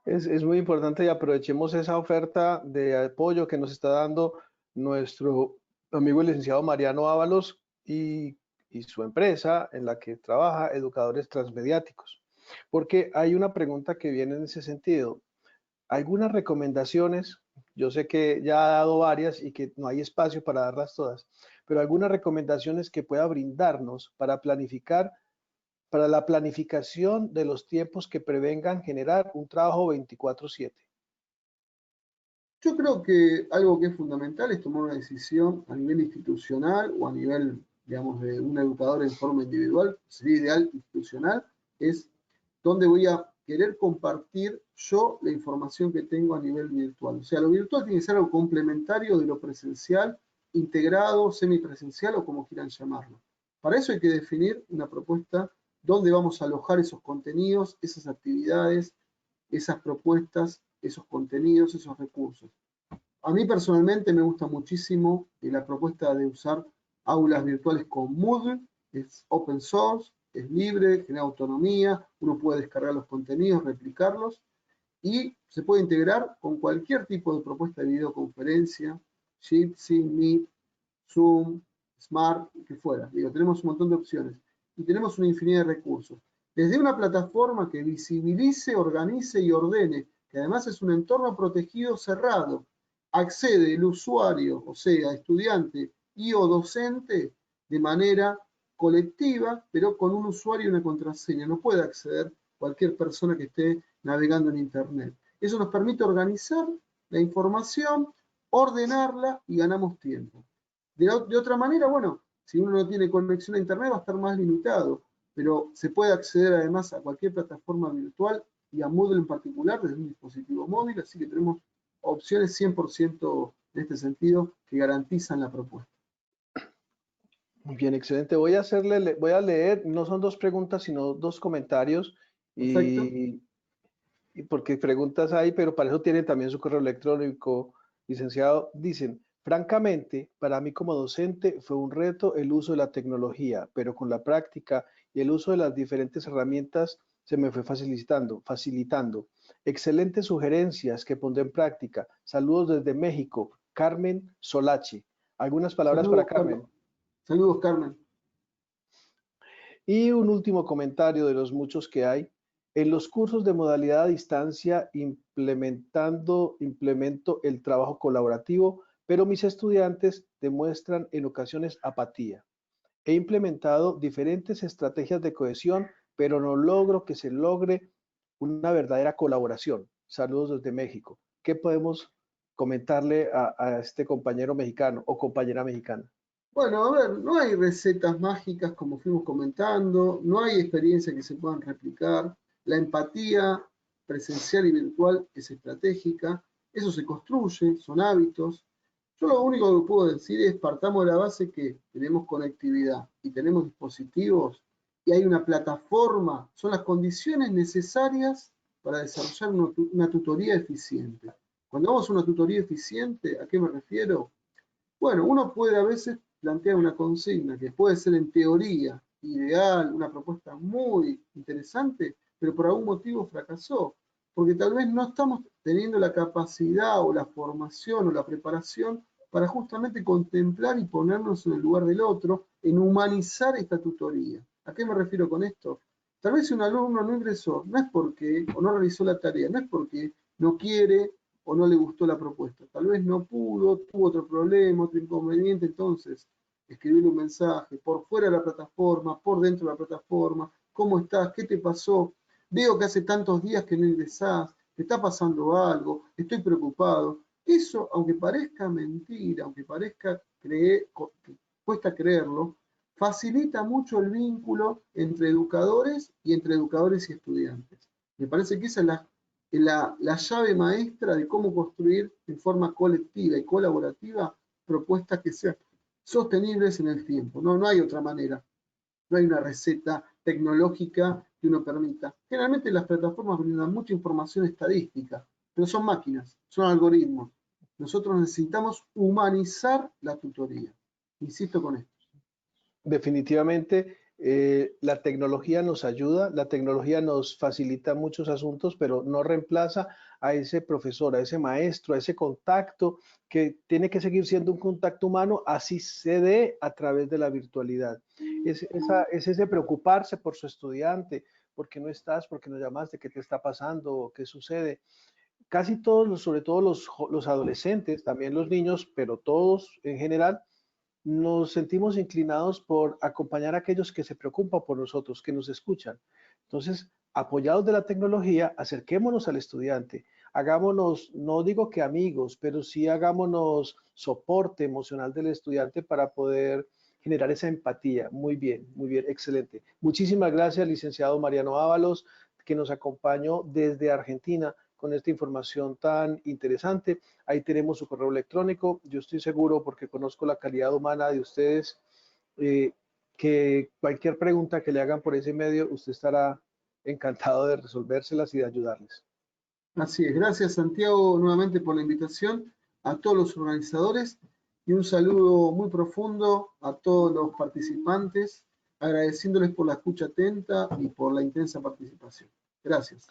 Es muy importante y aprovechemos esa oferta de apoyo que nos está dando nuestro amigo el licenciado Mariano Ábalos y su empresa en la que trabaja, Educadores Transmediáticos. Porque hay una pregunta que viene en ese sentido. Algunas recomendaciones, yo sé que ya ha dado varias y que no hay espacio para darlas todas, pero algunas recomendaciones que pueda brindarnos para planificar para la planificación de los tiempos que prevengan generar un trabajo 24/7. Yo creo que algo que es fundamental es tomar una decisión a nivel institucional o a nivel, digamos, de un educador en forma individual, sería ideal institucional, es dónde voy a querer compartir yo la información que tengo a nivel virtual. O sea, lo virtual tiene que ser algo complementario de lo presencial, integrado, semipresencial o como quieran llamarlo. Para eso hay que definir una propuesta dónde vamos a alojar esos contenidos, esas actividades, esas propuestas, esos contenidos, esos recursos. A mí personalmente me gusta muchísimo la propuesta de usar aulas virtuales con Moodle, es open source, es libre, genera autonomía, uno puede descargar los contenidos, replicarlos y se puede integrar con cualquier tipo de propuesta de videoconferencia, Jitsi, Meet, Zoom, Smart, que fuera. Digo, tenemos un montón de opciones y tenemos una infinidad de recursos. Desde una plataforma que visibilice, organice y ordene, que además es un entorno protegido cerrado, accede el usuario, o sea, estudiante y o docente, de manera colectiva, pero con un usuario y una contraseña. No puede acceder cualquier persona que esté navegando en Internet. Eso nos permite organizar la información, ordenarla y ganamos tiempo. De otra manera, bueno, si uno no tiene conexión a Internet va a estar más limitado, pero se puede acceder además a cualquier plataforma virtual y a Moodle en particular desde un dispositivo móvil, así que tenemos opciones 100% en este sentido que garantizan la propuesta. Muy bien, excelente. Voy a leer, no son dos preguntas, sino dos comentarios Perfecto. y porque preguntas hay, pero para eso tienen también su correo electrónico, licenciado. Dicen, francamente, para mí como docente fue un reto el uso de la tecnología, pero con la práctica y el uso de las diferentes herramientas se me fue facilitando. Excelentes sugerencias que pondré en práctica. Saludos desde México, Carmen Solachi. ¿Algunas palabras para Saludos, Carmen? Carmen. Saludos, Carmen. Y un último comentario de los muchos que hay. En los cursos de modalidad a distancia implemento el trabajo colaborativo, pero mis estudiantes demuestran en ocasiones apatía. He implementado diferentes estrategias de cohesión, pero no logro que se logre una verdadera colaboración. Saludos desde México. ¿Qué podemos comentarle a este compañero mexicano o compañera mexicana? Bueno, a ver, no hay recetas mágicas como fuimos comentando, no hay experiencias que se puedan replicar. La empatía presencial y virtual es estratégica, eso se construye, son hábitos. Yo lo único que puedo decir es partamos de la base que tenemos conectividad y tenemos dispositivos y hay una plataforma, son las condiciones necesarias para desarrollar una tutoría eficiente. Cuando vamos a una tutoría eficiente, ¿a qué me refiero? Bueno, uno puede a veces plantear una consigna que puede ser en teoría ideal, una propuesta muy interesante, pero por algún motivo fracasó, porque tal vez no estamos teniendo la capacidad o la formación o la preparación para justamente contemplar y ponernos en el lugar del otro, en humanizar esta tutoría. ¿A qué me refiero con esto? Tal vez si un alumno no ingresó, no es porque, o no realizó la tarea, no es porque no quiere o no le gustó la propuesta. Tal vez no pudo, tuvo otro problema, otro inconveniente, entonces escribirle un mensaje por fuera de la plataforma, por dentro de la plataforma, ¿cómo estás? ¿Qué te pasó? Veo que hace tantos días que no ingresás, te está pasando algo, estoy preocupado. Eso, aunque parezca mentira, aunque parezca cuesta creerlo, facilita mucho el vínculo entre educadores y entre educadores y estudiantes. Me parece que esa es la llave maestra de cómo construir en forma colectiva y colaborativa propuestas que sean sostenibles en el tiempo. No, no hay otra manera. No hay una receta tecnológica que uno permita. Generalmente las plataformas brindan mucha información estadística, pero son máquinas, son algoritmos. Nosotros necesitamos humanizar la tutoría. Insisto con esto. Definitivamente, la tecnología nos ayuda, la tecnología nos facilita muchos asuntos, pero no reemplaza a ese profesor, a ese maestro, a ese contacto que tiene que seguir siendo un contacto humano, así se dé a través de la virtualidad. Es ese preocuparse por su estudiante, por qué no estás, por qué no llamaste, qué te está pasando, qué sucede. Casi todos, sobre todo los adolescentes, también los niños, pero todos en general, nos sentimos inclinados por acompañar a aquellos que se preocupan por nosotros, que nos escuchan. Entonces, apoyados de la tecnología, acerquémonos al estudiante, hagámonos, no digo que amigos, pero sí hagámonos soporte emocional del estudiante para poder generar esa empatía. Muy bien, excelente. Muchísimas gracias, licenciado Mariano Ábalos, que nos acompañó desde Argentina con esta información tan interesante. Ahí tenemos su correo electrónico. Yo estoy seguro, porque conozco la calidad humana de ustedes, eh, que cualquier pregunta que le hagan por ese medio, usted estará encantado de resolvérselas y de ayudarles. Así es. Gracias, Santiago, nuevamente por la invitación a todos los organizadores y un saludo muy profundo a todos los participantes, agradeciéndoles por la escucha atenta y por la intensa participación. Gracias.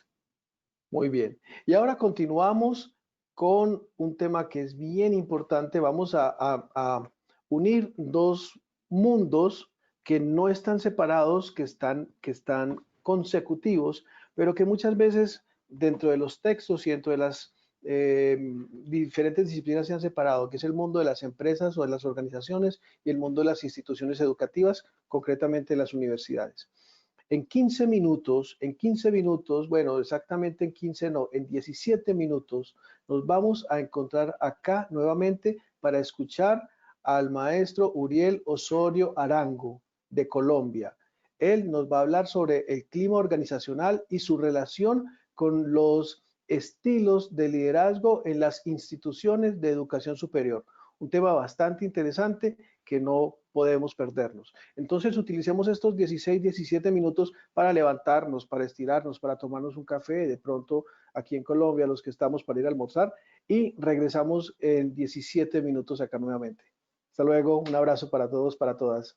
Muy bien. Y ahora continuamos con un tema que es bien importante. Vamos a unir dos mundos que no están separados, que están consecutivos, pero que muchas veces dentro de los textos y dentro de las diferentes disciplinas se han separado, que es el mundo de las empresas o de las organizaciones y el mundo de las instituciones educativas, concretamente las universidades. En 15 minutos, bueno, exactamente en 15 no, en 17 minutos nos vamos a encontrar acá nuevamente para escuchar al maestro Uriel Osorio Arango de Colombia. Él nos va a hablar sobre el clima organizacional y su relación con los estilos de liderazgo en las instituciones de educación superior. Un tema bastante interesante que no podemos perdernos. Entonces utilicemos estos 16, 17 minutos para levantarnos, para estirarnos, para tomarnos un café, de pronto aquí en Colombia, los que estamos para ir a almorzar, y regresamos en 17 minutos acá nuevamente. Hasta luego, un abrazo para todos, para todas.